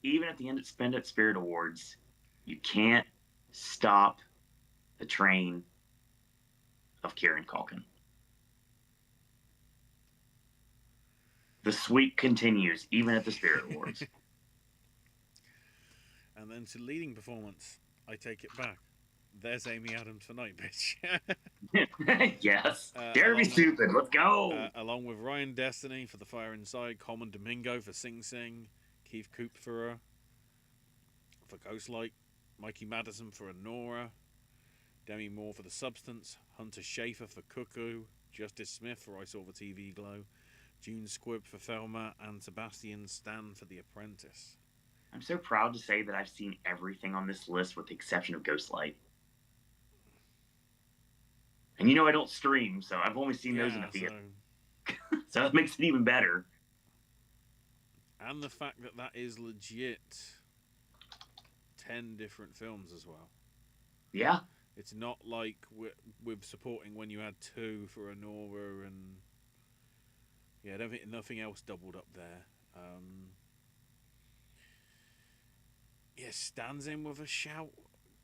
even at the end of Spend It Spirit Awards, you can't stop the train of Kieran Culkin. The sweep continues, even at the Spirit Awards. And then to leading performance, I take it back. There's Amy Adams for Night Bitch. Yes. Dare to be stupid. Let's go. Along with Ryan Destiny for The Fire Inside, Coleman Domingo for Sing Sing, Keith Kupferer for Ghostlight, Mikey Madison for Honora, Demi Moore for The Substance, Hunter Schafer for Cuckoo, Justice Smith for I Saw the TV Glow, June Squibb for Thelma, and Sebastian Stan for The Apprentice. I'm so proud to say that I've seen everything on this list with the exception of Ghostlight. And I don't stream, so I've only seen those in the theater. So that makes it even better. And the fact that is legit 10 different films as well. Yeah. It's not like with supporting when you had 2 for Honora and... Yeah, I don't think nothing else doubled up there. Stands in with a shout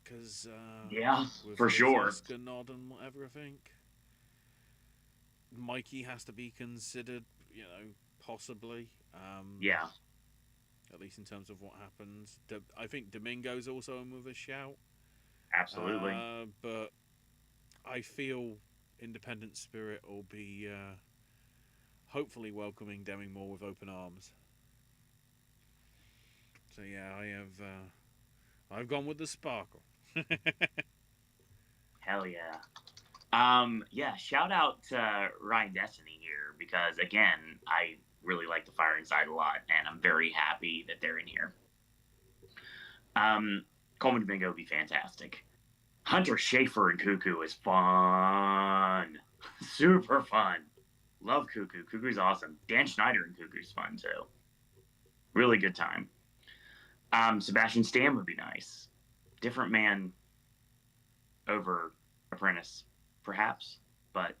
because for sure, Oscar nod and whatever. I think Mikey has to be considered, possibly. At least in terms of what happens. I think Domingo's also in with a shout. Absolutely. But I feel Independent Spirit will be hopefully welcoming Demi Moore with open arms. So yeah, I've gone with the sparkle. Hell yeah. Yeah, shout out to Ryan Destiny here because again, I really like the Fire Inside a lot, and I'm very happy that they're in here. Coleman Domingo would be fantastic. Hunter Schafer and Cuckoo is fun. Super fun. Love Cuckoo. Cuckoo's awesome. Dan Schneider and Cuckoo's fun too. Really good time. Sebastian Stan would be nice. Different man over Apprentice, perhaps. But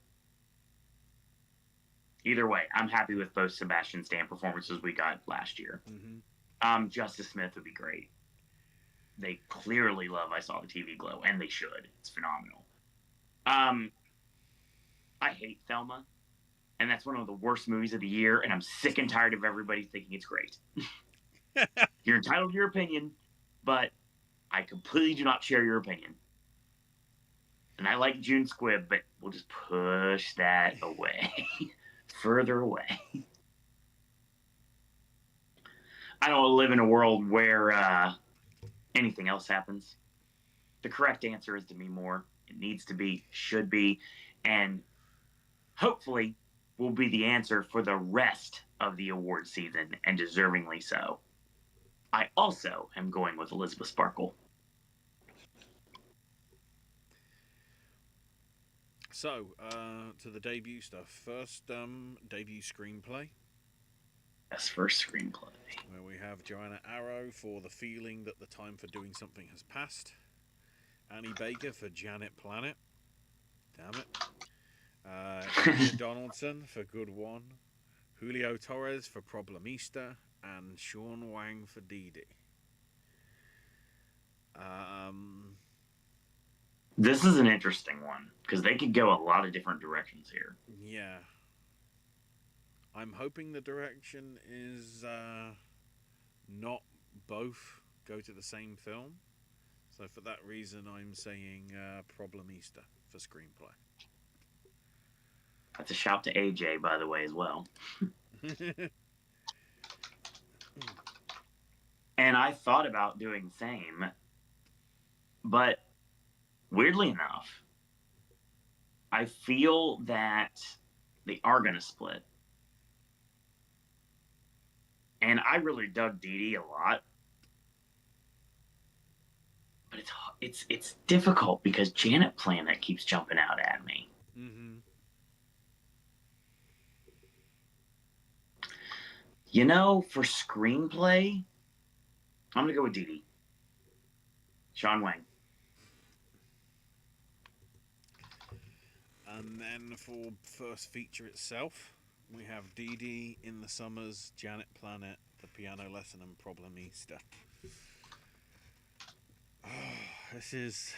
either way, I'm happy with both Sebastian Stan performances we got last year. Mm-hmm. Justice Smith would be great. They clearly love I Saw the TV Glow, and they should. It's phenomenal. I hate Thelma, and that's one of the worst movies of the year, and I'm sick and tired of everybody thinking it's great. You're entitled to your opinion, but I completely do not share your opinion. And I like June Squibb, but we'll just push that away. Further away. I don't want to live in a world where anything else happens. The correct answer is Demi Moore. It needs to be, should be, and hopefully will be the answer for the rest of the award season, and deservingly so. I also am going with Elizabeth Sparkle. So, to the debut stuff. First, debut screenplay. Yes, first screenplay. Where we have Joanna Arrow for The Feeling That the Time for Doing Something Has Passed. Annie Baker for Janet Planet. Damn it. India Donaldson for Good One. Julio Torres for Problemista. And Sean Wang for Dee Dee. This is an interesting one because they could go a lot of different directions here. Yeah. I'm hoping the direction is not both go to the same film. So for that reason, I'm saying Problemista for screenplay. That's a shout to AJ, by the way, as well. And I thought about doing the same, but weirdly enough, I feel that they are going to split. And I really dug Dee Dee a lot. But it's difficult because Janet Planet keeps jumping out at me. Mm-hmm. You know, for screenplay, I'm going to go with Dee Dee. Sean Wang. And then for first feature itself, we have Dee Dee, In the Summers, Janet Planet, The Piano Lesson, and Problemista. Oh, this is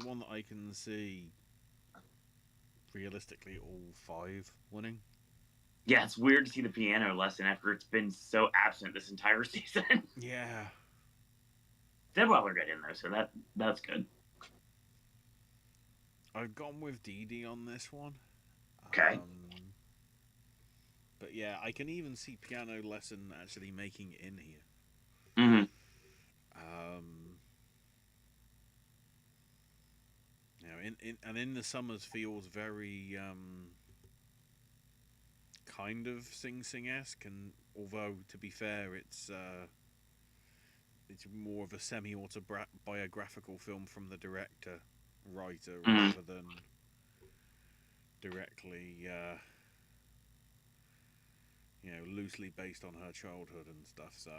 one that I can see realistically all 5 winning. Yeah, it's weird to see The Piano Lesson after it's been so absent this entire season. Yeah. Dead Weller got in though, so that's good. I've gone with Dee Dee on this one. Okay. But yeah, I can even see Piano Lesson actually making it in here. Mm-hmm. You know, in the Summers feels very kind of Sing-Sing-esque, and although to be fair, it's more of a semi-autobiographical film from the director writer rather than directly loosely based on her childhood and stuff. So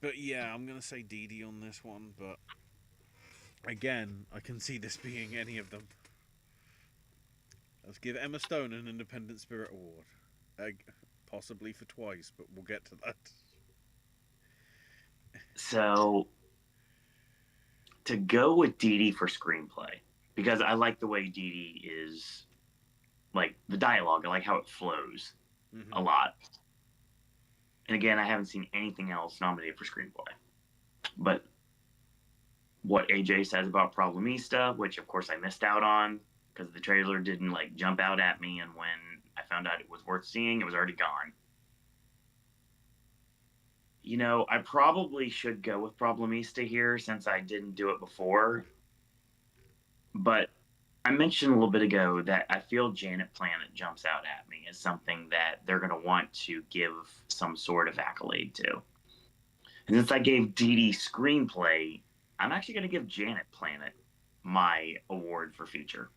but yeah, I'm gonna say Dee Dee on this one, but again, I can see this being any of them. Let's give Emma Stone an Independent Spirit Award, possibly for twice, but we'll get to that. So, to go with Dee Dee for screenplay, because I like the way Dee Dee is, like, the dialogue, I like how it flows a lot. And again, I haven't seen anything else nominated for screenplay. But what AJ says about Problemista, which of course I missed out on, because the trailer didn't like jump out at me, and when I found out it was worth seeing, it was already gone. You know, I probably should go with Problemista here since I didn't do it before. But I mentioned a little bit ago that I feel Janet Planet jumps out at me as something that they're going to want to give some sort of accolade to. And since I gave Dee Dee screenplay, I'm actually going to give Janet Planet my award for feature.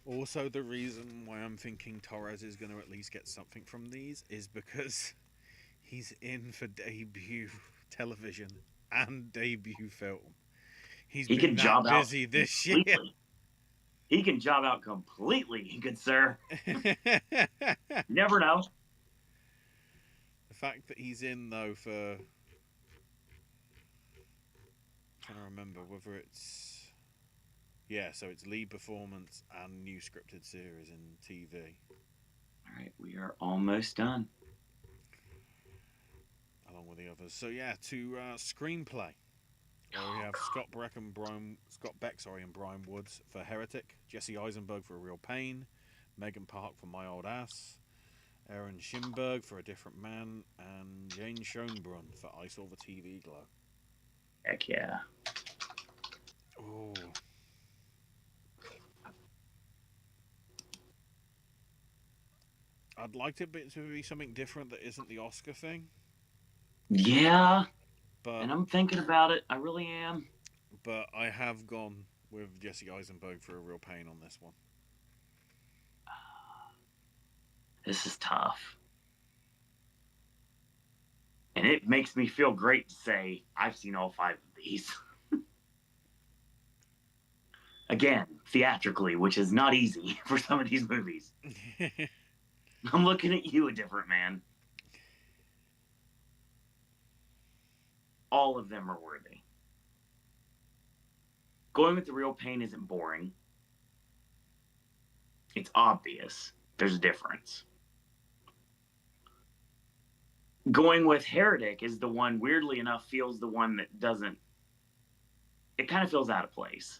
Also, the reason why I'm thinking Torres is going to at least get something from these is because he's in for debut television and debut film. He's He been can that job out busy this year. completely. He can job out completely, good sir. You never know. The fact that he's in, though, for... I'm trying to remember whether it's... Yeah, so it's lead performance and new scripted series in TV. All right, we are almost done. Along with the others. So yeah, to screenplay. We have Scott Beck and Brian Woods for Heretic, Jesse Eisenberg for A Real Pain, Megan Park for My Old Ass, Aaron Schimberg for A Different Man, and Jane Schoenbrunn for I Saw the TV Glow. Heck yeah. Ooh. I'd like it to be something different that isn't the Oscar thing. Yeah. But, and I'm thinking about it. I really am. But I have gone with Jesse Eisenberg for A Real Pain on this one. This is tough. And it makes me feel great to say I've seen all 5 of these. Again, theatrically, which is not easy for some of these movies. I'm looking at you, A Different Man. All of them are worthy. Going with The Real Pain isn't boring. It's obvious. There's a difference. Going with Heretic is the one, weirdly enough, feels the one that doesn't... It kind of feels out of place.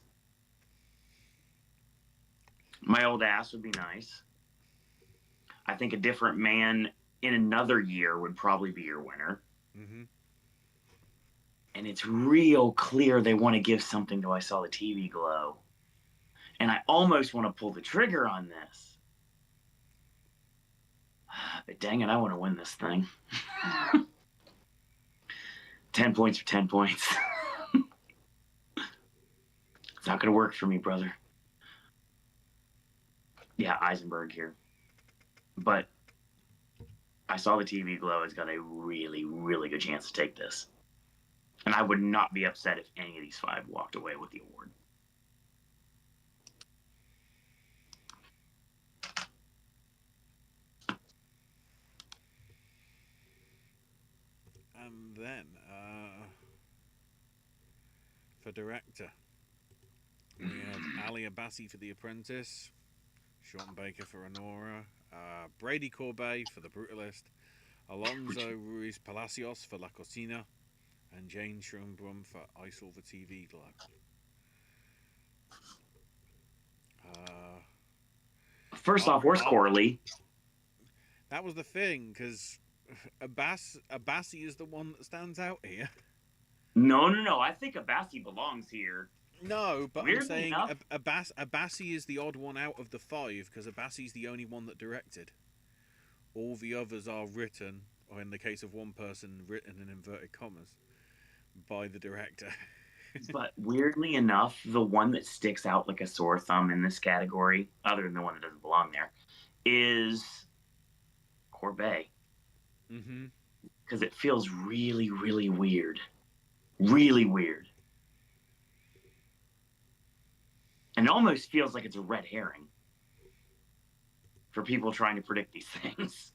My Old Ass would be nice. I think A Different Man in another year would probably be your winner. Mm-hmm. And it's real clear they want to give something to I Saw the TV Glow. And I almost want to pull the trigger on this. But dang it, I want to win this thing. 10 points for 10 points. It's not going to work for me, brother. Yeah, Eisenberg here. But I Saw the TV Glow has got a really, really good chance to take this. And I would not be upset if any of these 5 walked away with the award. And then, for director, we have Ali Abbasi for The Apprentice, Sean Baker for Honora, Brady Corbet for The Brutalist, Alonso Ruiz Palacios for La Cocina, and Jane Schoenbrunn for I Saw the TV Glow. First off, where's Corley? That was the thing, because Abbasi is the one that stands out here. No. I think Abbasi belongs here. No, but Weirdly I'm saying enough, Abbasi is the odd one out of the 5 because Abbasi's the only one that directed. All the others are written, or in the case of one person, written in inverted commas, by the director. But weirdly enough, the one that sticks out like a sore thumb in this category, other than the one that doesn't belong there, is Corbet. Mm-hmm. Because it feels really, really weird. Really weird. And it almost feels like it's a red herring for people trying to predict these things.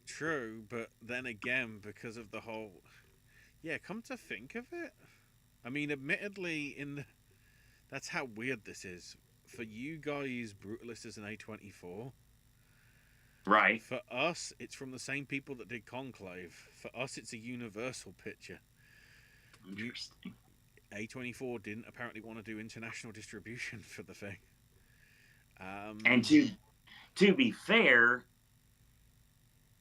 True, but then again, because of the whole... Yeah, come to think of it, I mean, admittedly, that's how weird this is. For you guys, Brutalist is an A24. Right. For us, it's from the same people that did Conclave. For us, it's a Universal picture. Interesting. A24 didn't apparently want to do international distribution for the thing. And to be fair,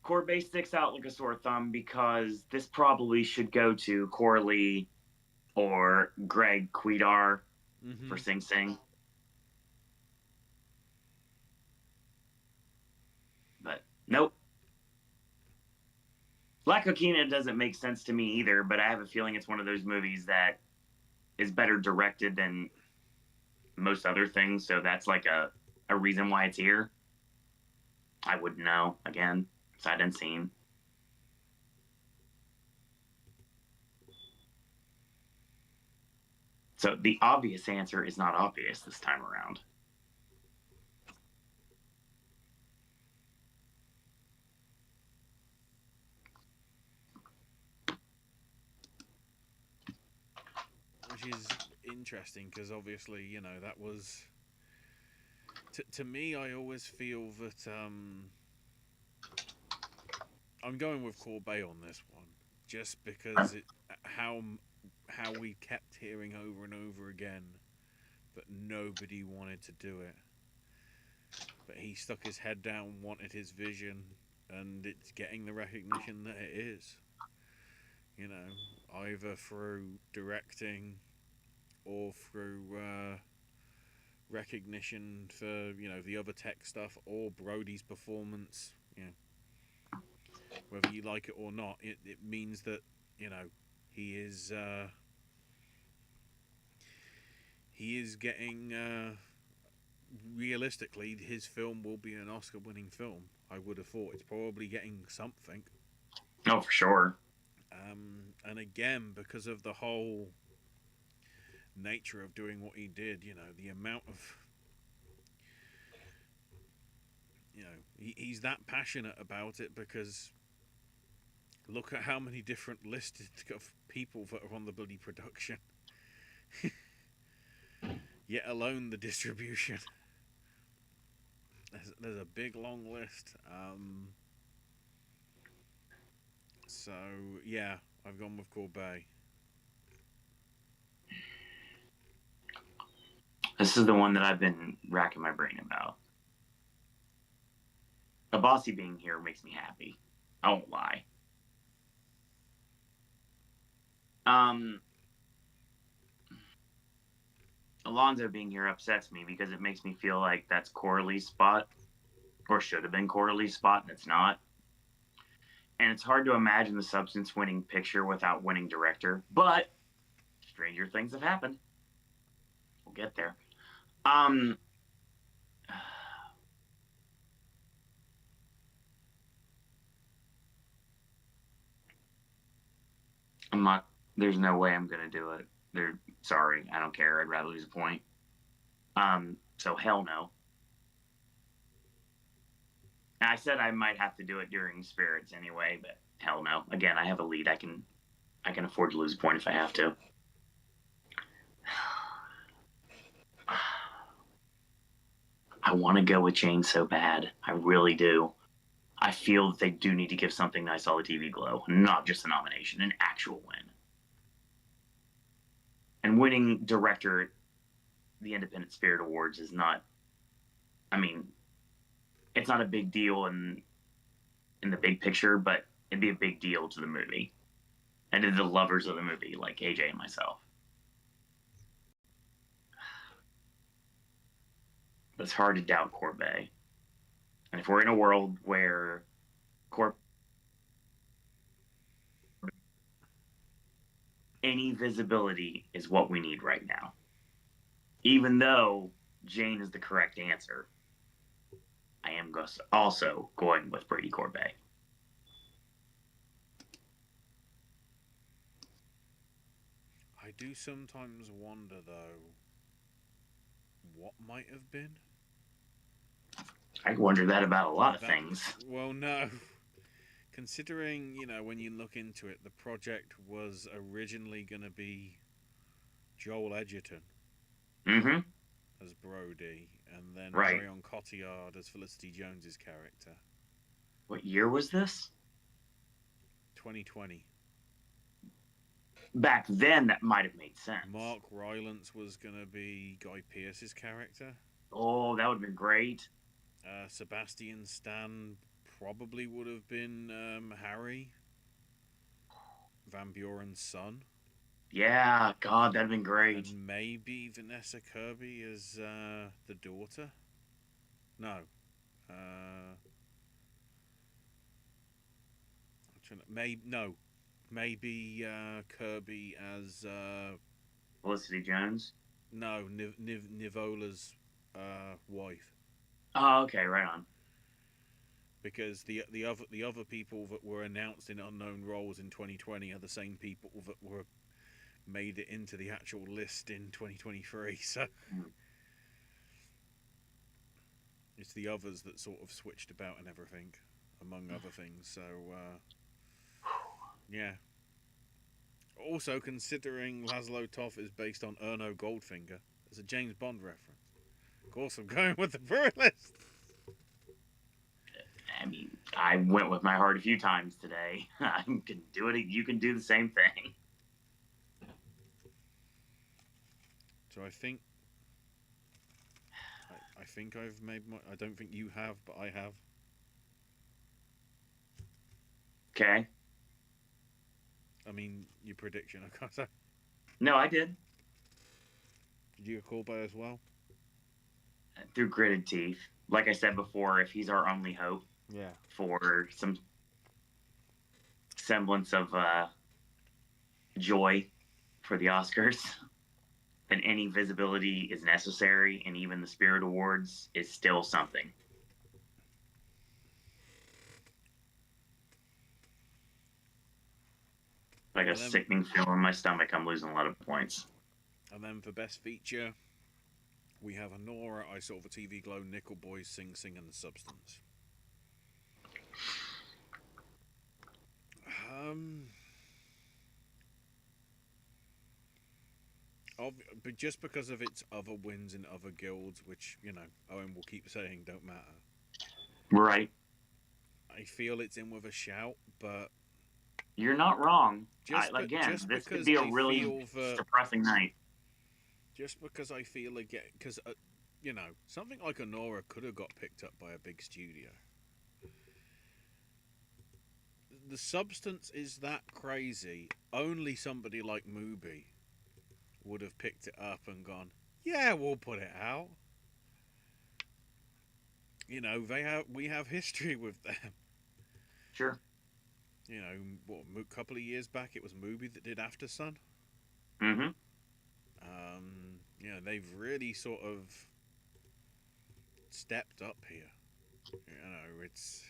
Corbet sticks out like a sore thumb because this probably should go to Corley or Greg Quidar for Sing Sing. But nope. Black Coquina doesn't make sense to me either, but I have a feeling it's one of those movies that is better directed than most other things, so that's like a reason why it's here. I wouldn't know, again, because I didn't see him. So the obvious answer is not obvious this time around. Which is interesting because obviously, you know, that was to me. I always feel that I'm going with Corbet on this one, just because how we kept hearing over and over again that nobody wanted to do it, but he stuck his head down, wanted his vision, and it's getting the recognition that it is. You know, either through directing or through recognition for, you know, the other tech stuff or Brody's performance. You know, whether you like it or not, it means that, you know, he is getting realistically, his film will be an Oscar-winning film. I would have thought it's probably getting something. Oh, for sure. And again, because of the whole nature of doing what he did, you know, the amount of, you know, he's that passionate about it because look at how many different listed of people that are on the bloody production. Yet alone the distribution. There's a big long list. So yeah, I've gone with Corbet. This is the one that I've been racking my brain about. Abbasi being here makes me happy. I won't lie. Alonzo being here upsets me because it makes me feel like that's Corley's spot, or should have been Corley's spot, and it's not. And it's hard to imagine the Substance winning picture without winning director, but stranger things have happened. We'll get there. I'm not. There's no way I'm gonna do it. Sorry, I don't care. I'd rather lose a point. So hell no. And I said I might have to do it during Spirits anyway, but hell no. Again, I have a lead. I can afford to lose a point if I have to. I want to go with Jane so bad. I really do. I feel that they do need to give something nice all the TV glow, not just a nomination, an actual win. And winning director at the Independent Spirit Awards is not, I mean, it's not a big deal in the big picture, but it'd be a big deal to the movie and to the lovers of the movie like AJ and myself. But it's hard to doubt Corbet. And if we're in a world where any visibility is what we need right now, even though Jane is the correct answer, I am also going with Brady Corbet. I do sometimes wonder, though, what might have been. I wonder that about a lot of things. Well, no. Considering, you know, when you look into it, the project was originally going to be Joel Edgerton as Brody, and then Marion Cotillard as Felicity Jones's character. What year was this? 2020. back then that might have made sense. Mark Rylance was going to be Guy Pearce's character. Oh, that would have been great. Sebastian Stan probably would have been Harry, Van Buren's son. Yeah, God, that'd have been great. And maybe Vanessa Kirby as the daughter. No. Maybe Kirby as Felicity Jones. no, Nivola's wife. Oh, okay, right on. Because the other people that were announced in unknown roles in 2020 are the same people that were made it into the actual list in 2023. So it's the others that sort of switched about and everything, among other things. So yeah. Also, considering Laszlo Toth is based on Erno Goldfinger, it's a James Bond reference. Of course, I'm going with the Bruin list. I mean, I went with my heart a few times today. I can do it. You can do the same thing. So I think I've made my. I don't think you have, but I have. Okay. I mean, your prediction. I can't say. No, I did. Did you call by as well? Through gritted teeth. Like I said before, if he's our only hope for some semblance of joy for the Oscars, then any visibility is necessary, and even the Spirit Awards is still something. Like a sickening feel in my stomach, I'm losing a lot of points. And then for Best Feature, we have Anora, I Saw the TV Glow, Nickel Boys, Sing Sing, and The Substance. But just because of its other wins in other guilds, which, you know, Owen will keep saying don't matter. Right. I feel it's in with a shout, but... You're not wrong. Again, this could be a really depressing night. Just because I feel again... Because, you know, something like Anora could have got picked up by a big studio. The Substance is that crazy. Only somebody like Mubi would have picked it up and gone, yeah, we'll put it out. You know, we have history with them. Sure. You know, a couple of years back, it was Mubi that did After Sun. Mm-hmm. You know, they've really sort of stepped up here. You know, it's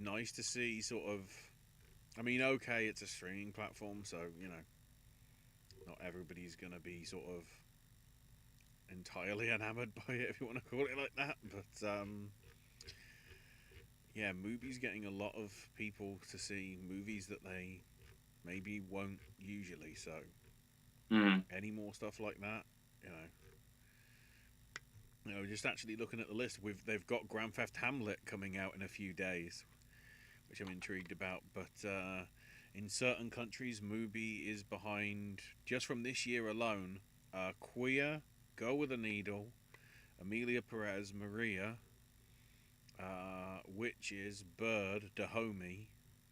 nice to see sort of... I mean, okay, it's a streaming platform, so, you know, not everybody's going to be sort of entirely enamored by it, if you want to call it like that. But, yeah, Mubi's getting a lot of people to see movies that they maybe won't usually. So, any more stuff like that, you know, just actually looking at the list, they've got Grand Theft Hamlet coming out in a few days, which I'm intrigued about. But in certain countries, Mubi is behind, just from this year alone, Queer, Go With a Needle, Amelia Perez, Maria, Witches, Bird, Dahomey,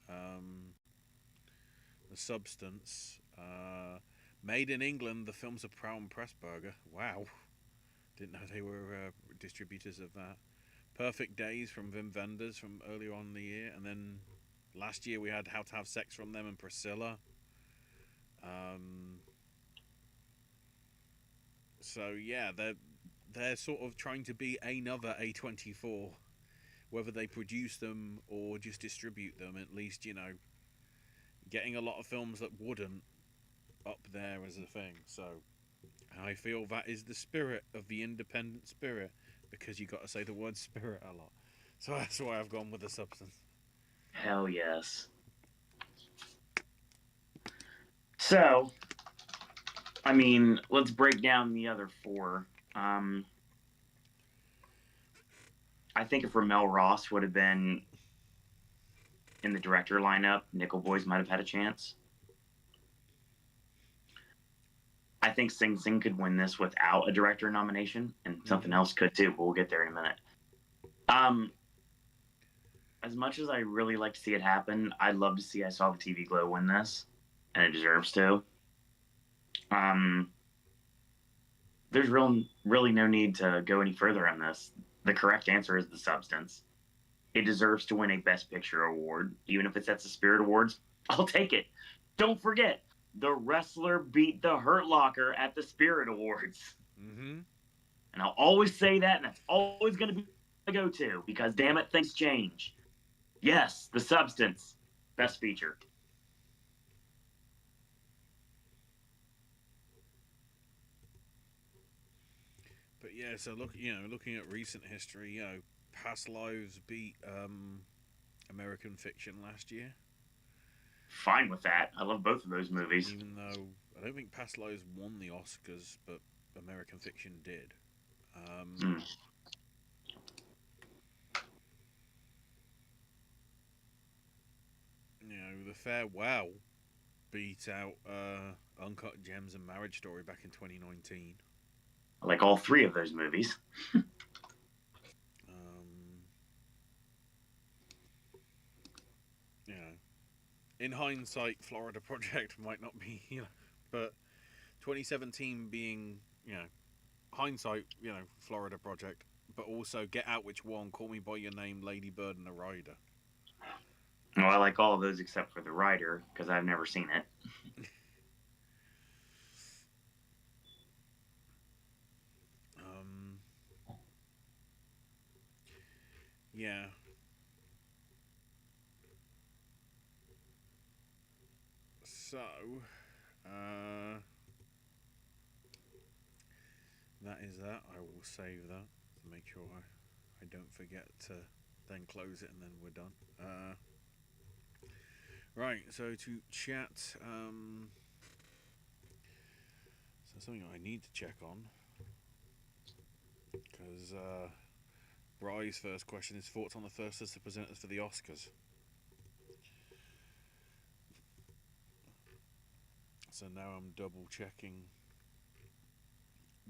The Substance, Made in England, the films of Prowl and Pressburger. Wow. Didn't know they were distributors of that. Perfect Days from Wim Wenders from earlier on in the year. And then last year we had How to Have Sex from them and Priscilla. So yeah, they're sort of trying to be another A24. Whether they produce them or just distribute them, at least, you know, getting a lot of films that wouldn't up there as a thing. So I feel that is the spirit of the independent spirit, because you got to say the word spirit a lot. So that's why I've gone with The Substance. Hell yes. So, I mean, let's break down the other four. I think if Ramel Ross would have been in the director lineup, Nickel Boys might have had a chance. I think Sing Sing could win this without a director nomination, and something Mm-hmm. else could too, but we'll get there in a minute. Um, as much as I really like to see it happen, I'd love to see I Saw the TV Glow win this, and it deserves to. Um, there's really no need to go any further on this. The correct answer is The Substance. It deserves to win a Best Picture award, even if it's at the Spirit Awards. I'll take it. Don't forget, the wrestler beat the Hurt Locker at the Spirit Awards. Mm-hmm. And I'll always say that, and that's always going to be the go-to, because damn it, things change. Yes, The Substance, Best Feature. But yeah, so looking at recent history, Past Lives beat American Fiction last year. Fine with that. I love both of those movies. Even though I don't think Past Lives won the Oscars, but American Fiction did. Um, Mm. The Farewell beat out Uncut Gems and Marriage Story back in 2019. I like all three of those movies. Um, you know, in hindsight, Florida Project might not be, but 2017 being, hindsight, Florida Project, but also Get Out, Which One, Call Me by Your Name, Lady Bird, and The Rider. Well, I like all of those except for The Rider, because I've never seen it. um, yeah. So, uh, that is that. I will save that to make sure I don't forget to then close it and then we're done. Right, so to chat, so something I need to check on, because Bry's first question is thoughts on the first list of presenters for the Oscars. So now I'm double checking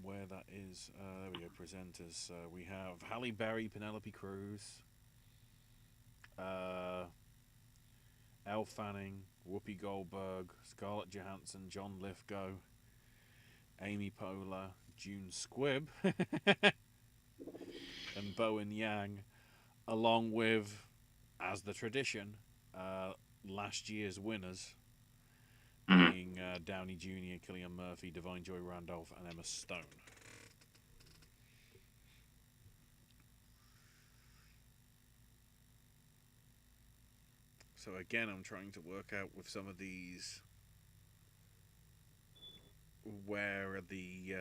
where that is. There we go, presenters. We have Halle Berry, Penelope Cruz, Elle Fanning, Whoopi Goldberg, Scarlett Johansson, John Lithgow, Amy Poehler, June Squibb, and Bowen Yang, along with, as the tradition, last year's winners, Mm-hmm. being Downey Jr., Cillian Murphy, Divine Joy Randolph, and Emma Stone. So again, I'm trying to work out with some of these where are the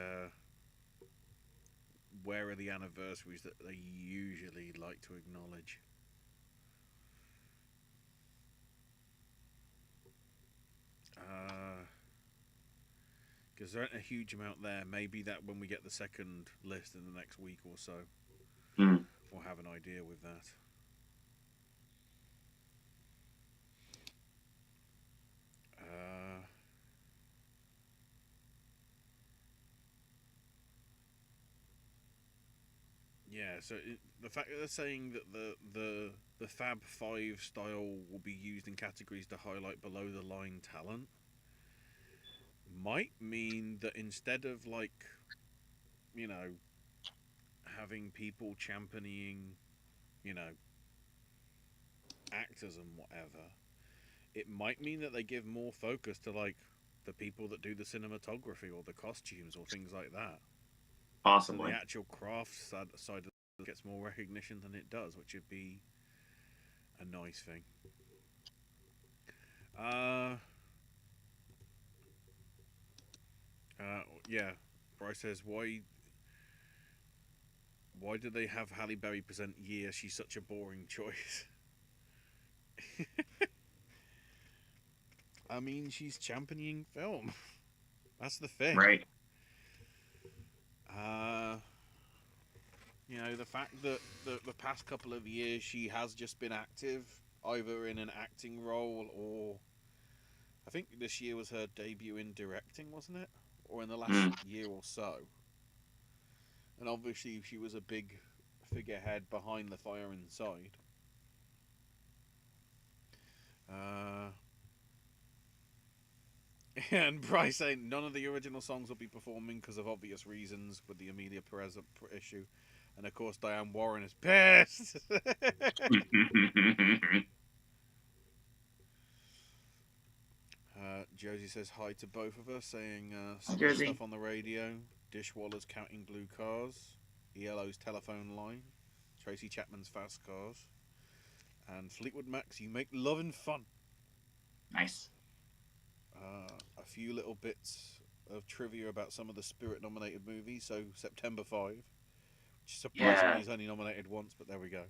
anniversaries that they usually like to acknowledge. Because there aren't a huge amount there. Maybe that when we get the second list in the next week or so, Mm. we'll have an idea with that. Yeah, so the fact that they're saying that the Fab Five style will be used in categories to highlight below the line talent might mean that instead of you know having people championing you know actors and whatever, it might mean that they give more focus to the people that do the cinematography or the costumes or things like that. So the Possibly. actual craft side of it gets more recognition than it does, which would be a nice thing. Uh, yeah. Bryce says, why did they have Halle Berry present Year? She's such a boring choice. I mean, she's championing film. That's the thing. Right. Uh, the fact that the past couple of years she has just been active, either in an acting role or I think this year was her debut in directing, wasn't it? or in the last Mm. year or so. And obviously, she was a big figurehead behind the Fire Inside. Uh, and Bryce saying none of the original songs will be performing because of obvious reasons with the Amelia Perez issue. And of course, Diane Warren is pissed. Josie says hi to both of us, saying some good Josie. stuff on the radio. Dishwallers counting blue cars. ELO's telephone line. Tracy Chapman's fast cars. And Fleetwood Mac's You Make Lovin' Fun. Nice. A few little bits of trivia about some of the Spirit nominated movies. So September 5, which surprisingly is only nominated once, but there we go.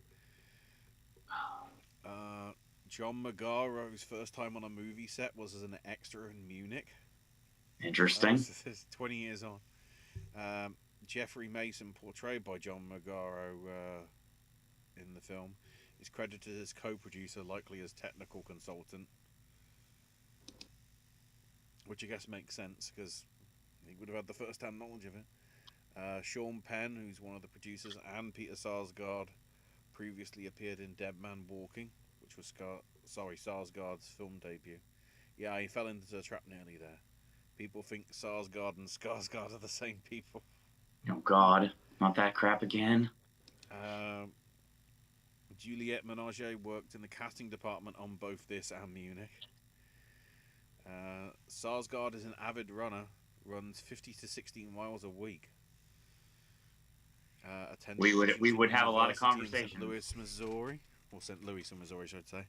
John Magaro's first time on a movie set was as an extra in Munich. Interesting. This is 20 years on. Jeffrey Mason, portrayed by John Magaro in the film, is credited as co-producer, likely as technical consultant, which I guess makes sense because he would have had the first-hand knowledge of it. Sean Penn, who's one of the producers, and Peter Sarsgaard previously appeared in Dead Man Walking, which was Sarsgaard's film debut. Yeah, he fell into the trap nearly there. People think Sarsgaard and Skarsgård are the same people. Oh God, not that crap again. Juliette Ménager worked in the casting department on both this and Munich. Sarsgaard is an avid runner, runs 50 to 16 miles a week. We would have a lot of conversations. St. Louis, Missouri, or St. Louis, Missouri, should I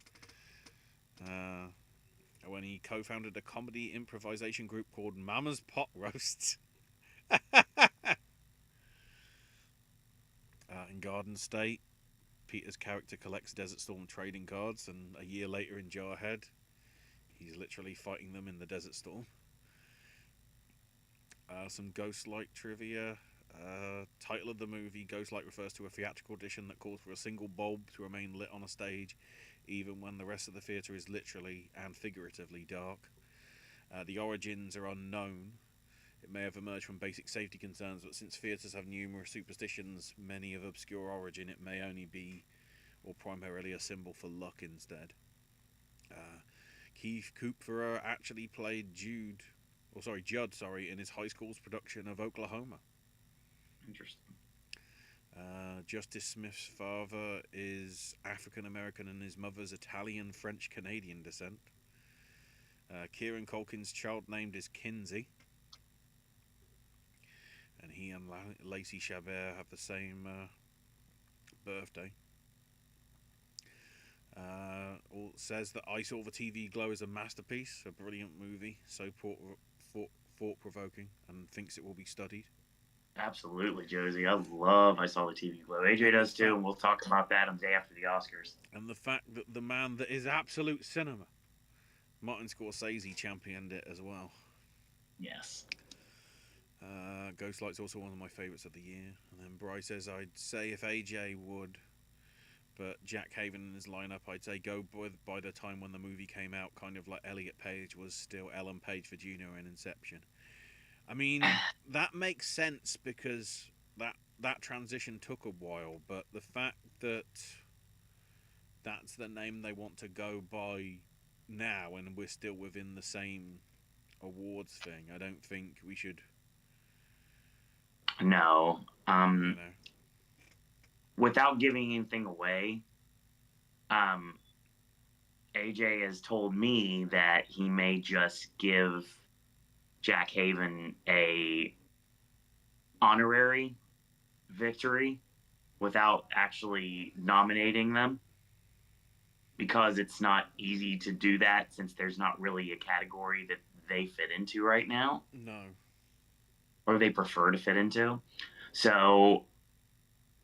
say? When he co-founded a comedy improvisation group called Mama's Pot Roasts. In Garden State, Peter's character collects Desert Storm trading cards, and a year later in Jarhead, he's literally fighting them in the Desert Storm. Some Ghostlight trivia. Title of the movie, Ghostlight refers to a theatrical edition that calls for a single bulb to remain lit on a stage, even when the rest of the theatre is literally and figuratively dark. The origins are unknown. It may have emerged from basic safety concerns, but since theatres have numerous superstitions, many of obscure origin, it may only be, or primarily, a symbol for luck instead. Keith Cooper actually played Judd, in his high school's production of Oklahoma. Interesting. Justice Smith's father is African American and his mother's Italian, French, Canadian descent. Kieran Culkin's child named is Kinsey. And he and Lacey Chabert have the same birthday. Says that I Saw the TV Glow is a masterpiece, a brilliant movie, so thought-provoking, and thinks it will be studied. Absolutely, Josie. I Saw the TV Glow. AJ does too, and we'll talk about that on the day after the Oscars. And the fact that the man that is absolute cinema, Martin Scorsese, championed it as well. Yes. Ghostlight's also one of my favourites of the year. And then Bryce says, I'd say if AJ would, but Jack Haven in his lineup, I'd say go by the time when the movie came out, kind of like Elliot Page was still Ellen Page for Junior in Inception. I mean, that makes sense because that transition took a while, but the fact that that's the name they want to go by now and we're still within the same awards thing, I don't think we should... No. Without giving anything away, AJ has told me that he may just give Jack Haven a honorary victory without actually nominating them, because it's not easy to do that since there's not really a category that they fit into right now. No. Or they prefer to fit into. So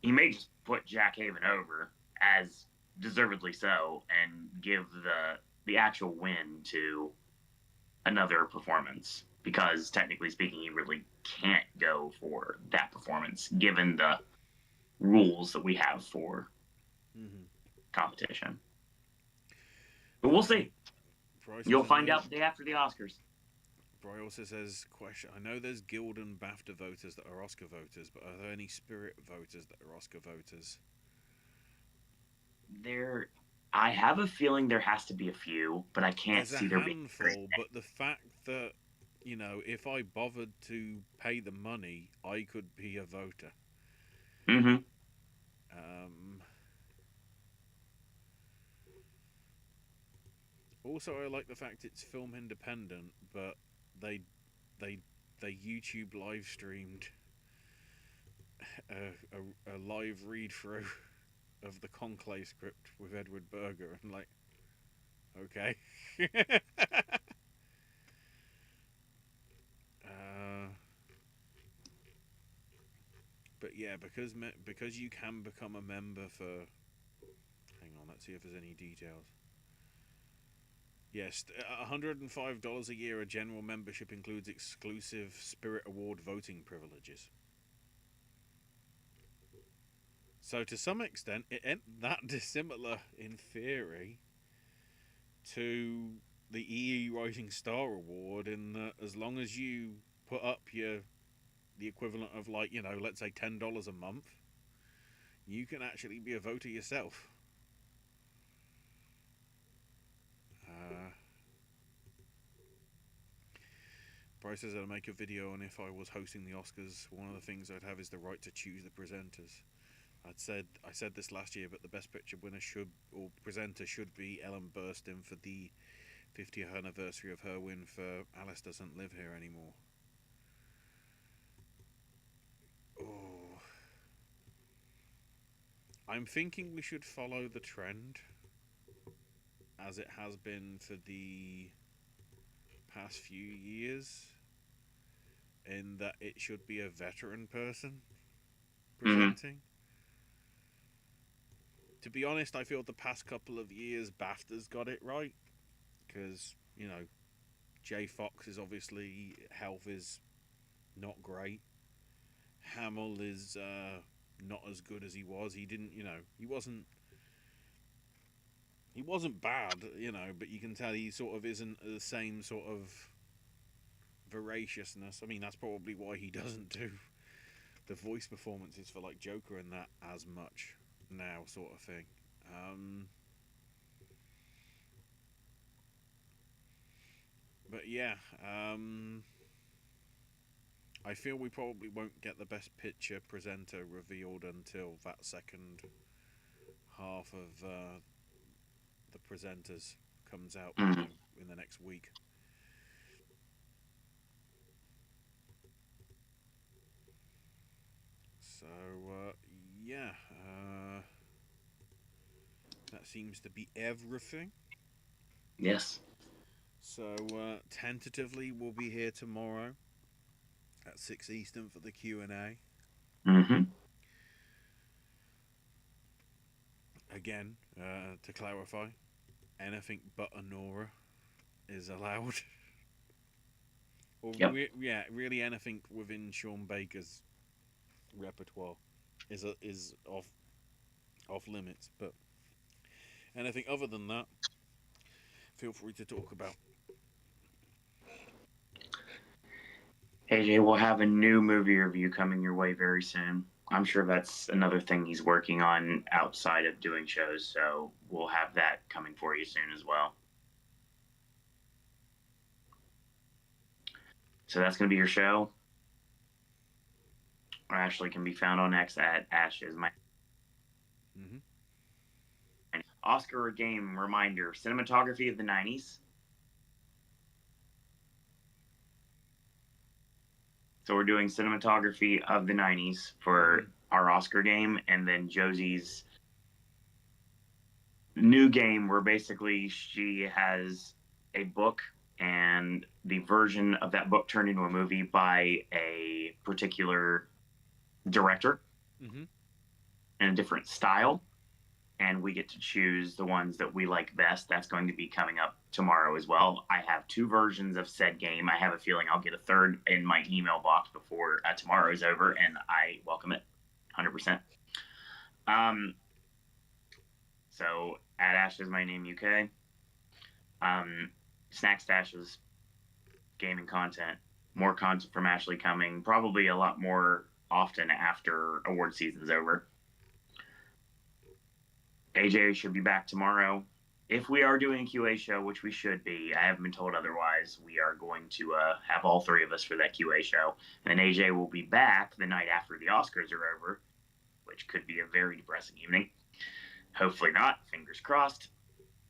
he may just put Jack Haven over, as deservedly so, and give the actual win to another performance, because technically speaking, he really can't go for that performance given the rules that we have for competition. But we'll see. You'll find out the day after the Oscars. Bry also says, question, I know there's Guild and BAFTA voters that are Oscar voters, but are there any Spirit voters that are Oscar voters? There, I have a feeling there has to be a few, but I can't There's a see there being very handful, but the fact that, if I bothered to pay the money, I could be a voter. many. Mm-hmm. Um, Also, I like the fact it's film independent, but they they they YouTube live streamed a live read through of the Conclave script with Edward Berger, and like, okay. uh, but yeah, because you can become a member for. Hang on, let's see if there's any details. Yes, $105 a year. A general membership includes exclusive Spirit Award voting privileges. So to some extent, it ain't that dissimilar in theory to the EE Rising Star Award, in that as long as you put up the equivalent of, like, let's say $10 a month, you can actually be a voter yourself. Bryce says I'd make a video on if I was hosting the Oscars. One of the things I'd have is the right to choose the presenters. I said this last year, but the Best Picture winner presenter should be Ellen Burstyn for the 50th anniversary of her win for Alice Doesn't Live Here Anymore. Oh, I'm thinking we should follow the trend as it has been for the past few years, in that it should be a veteran person presenting. Mm-hmm. To be honest, I feel the past couple of years BAFTA's got it right, because Jay Fox is obviously, health is not great. Hamill is not as good as he was. He didn't, he wasn't bad, but you can tell he sort of isn't the same sort of voraciousness. I mean, that's probably why he doesn't do the voice performances for, like, Joker and that as much now, sort of thing. But yeah, I feel we probably won't get the Best Picture presenter revealed until that second half of the presenters comes out, in the next week. So yeah, that seems to be everything. Yes. So tentatively, we'll be here tomorrow at 6 Eastern for the Q&A. Mm-hmm. Again, to clarify, anything but Anora is allowed. Or yep. Really anything within Sean Baker's repertoire is off limits. But anything other than that, feel free to talk about. AJ, we'll have a new movie review coming your way very soon. I'm sure that's another thing he's working on outside of doing shows, so we'll have that coming for you soon as well. So that's going to be your show. Ashley can be found on X at Ashes. Mm-hmm. Oscar game reminder: cinematography of the 90s. So we're doing cinematography of the 90s for our Oscar game, and then Josie's new game, where basically she has a book, and the version of that book turned into a movie by a particular director in a different style, and we get to choose the ones that we like best. That's going to be coming up tomorrow as well. I have 2 versions of said game. I have a feeling I'll get a third in my email box before tomorrow is over, and I welcome it 100%. So at Ashes My Name UK, Snack Stashes, gaming content, more content from Ashley coming, probably a lot more often after award season's over. AJ should be back tomorrow. If we are doing a QA show, which we should be, I haven't been told otherwise, we are going to have all three of us for that QA show. And then AJ will be back the night after the Oscars are over, which could be a very depressing evening. Hopefully not. Fingers crossed.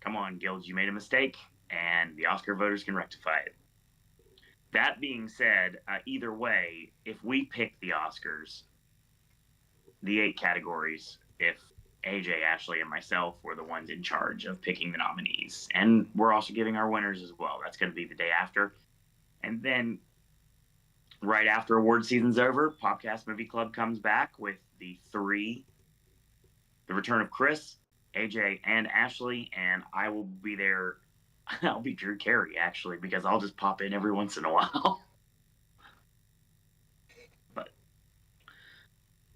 Come on, Guild, you made a mistake, and the Oscar voters can rectify it. That being said, either way, if we pick the Oscars, the 8 categories, if AJ, Ashley, and myself were the ones in charge of picking the nominees. And we're also giving our winners as well. That's going to be the day after. And then right after award season's over, Popcast Movie Club comes back with the return of Chris, AJ, and Ashley. And I will be there. I'll be Drew Carey, actually, because I'll just pop in every once in a while. But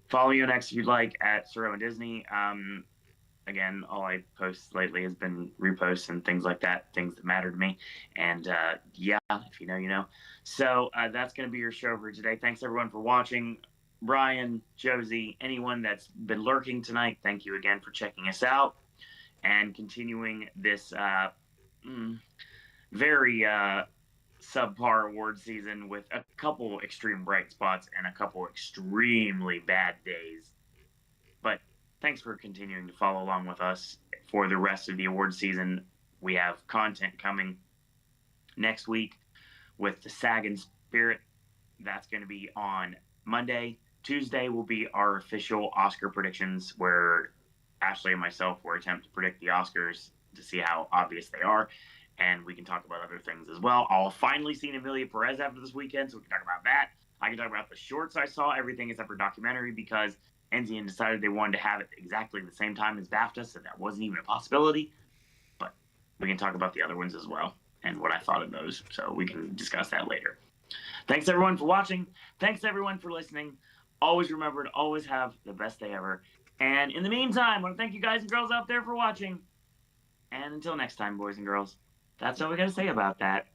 follow you next if you'd like at Sir Owen Disney. Again, all I post lately has been reposts and things like that, things that matter to me. And yeah, if you know, you know. So that's going to be your show for today. Thanks, everyone, for watching. Brian, Josie, anyone that's been lurking tonight, thank you again for checking us out and continuing this very subpar award season with a couple extreme bright spots and a couple extremely bad days. But thanks for continuing to follow along with us for the rest of the award season. We have content coming next week with the SAG and Spirit. That's going to be on Monday. Tuesday will be our official Oscar predictions, where Ashley and myself will attempt to predict the Oscars to see how obvious they are. And we can talk about other things as well. I'll finally see Amelia Perez after this weekend, so we can talk about that. I can talk about the shorts I saw, everything except for documentary, because NZN decided they wanted to have it exactly the same time as BAFTA, so that wasn't even a possibility. But we can talk about the other ones as well and what I thought of those, so we can discuss that later. Thanks, everyone, for watching. Thanks, everyone, for listening. Always remember to always have the best day ever. And in the meantime, I want to thank you guys and girls out there for watching. And until next time, boys and girls, that's all we got to say about that.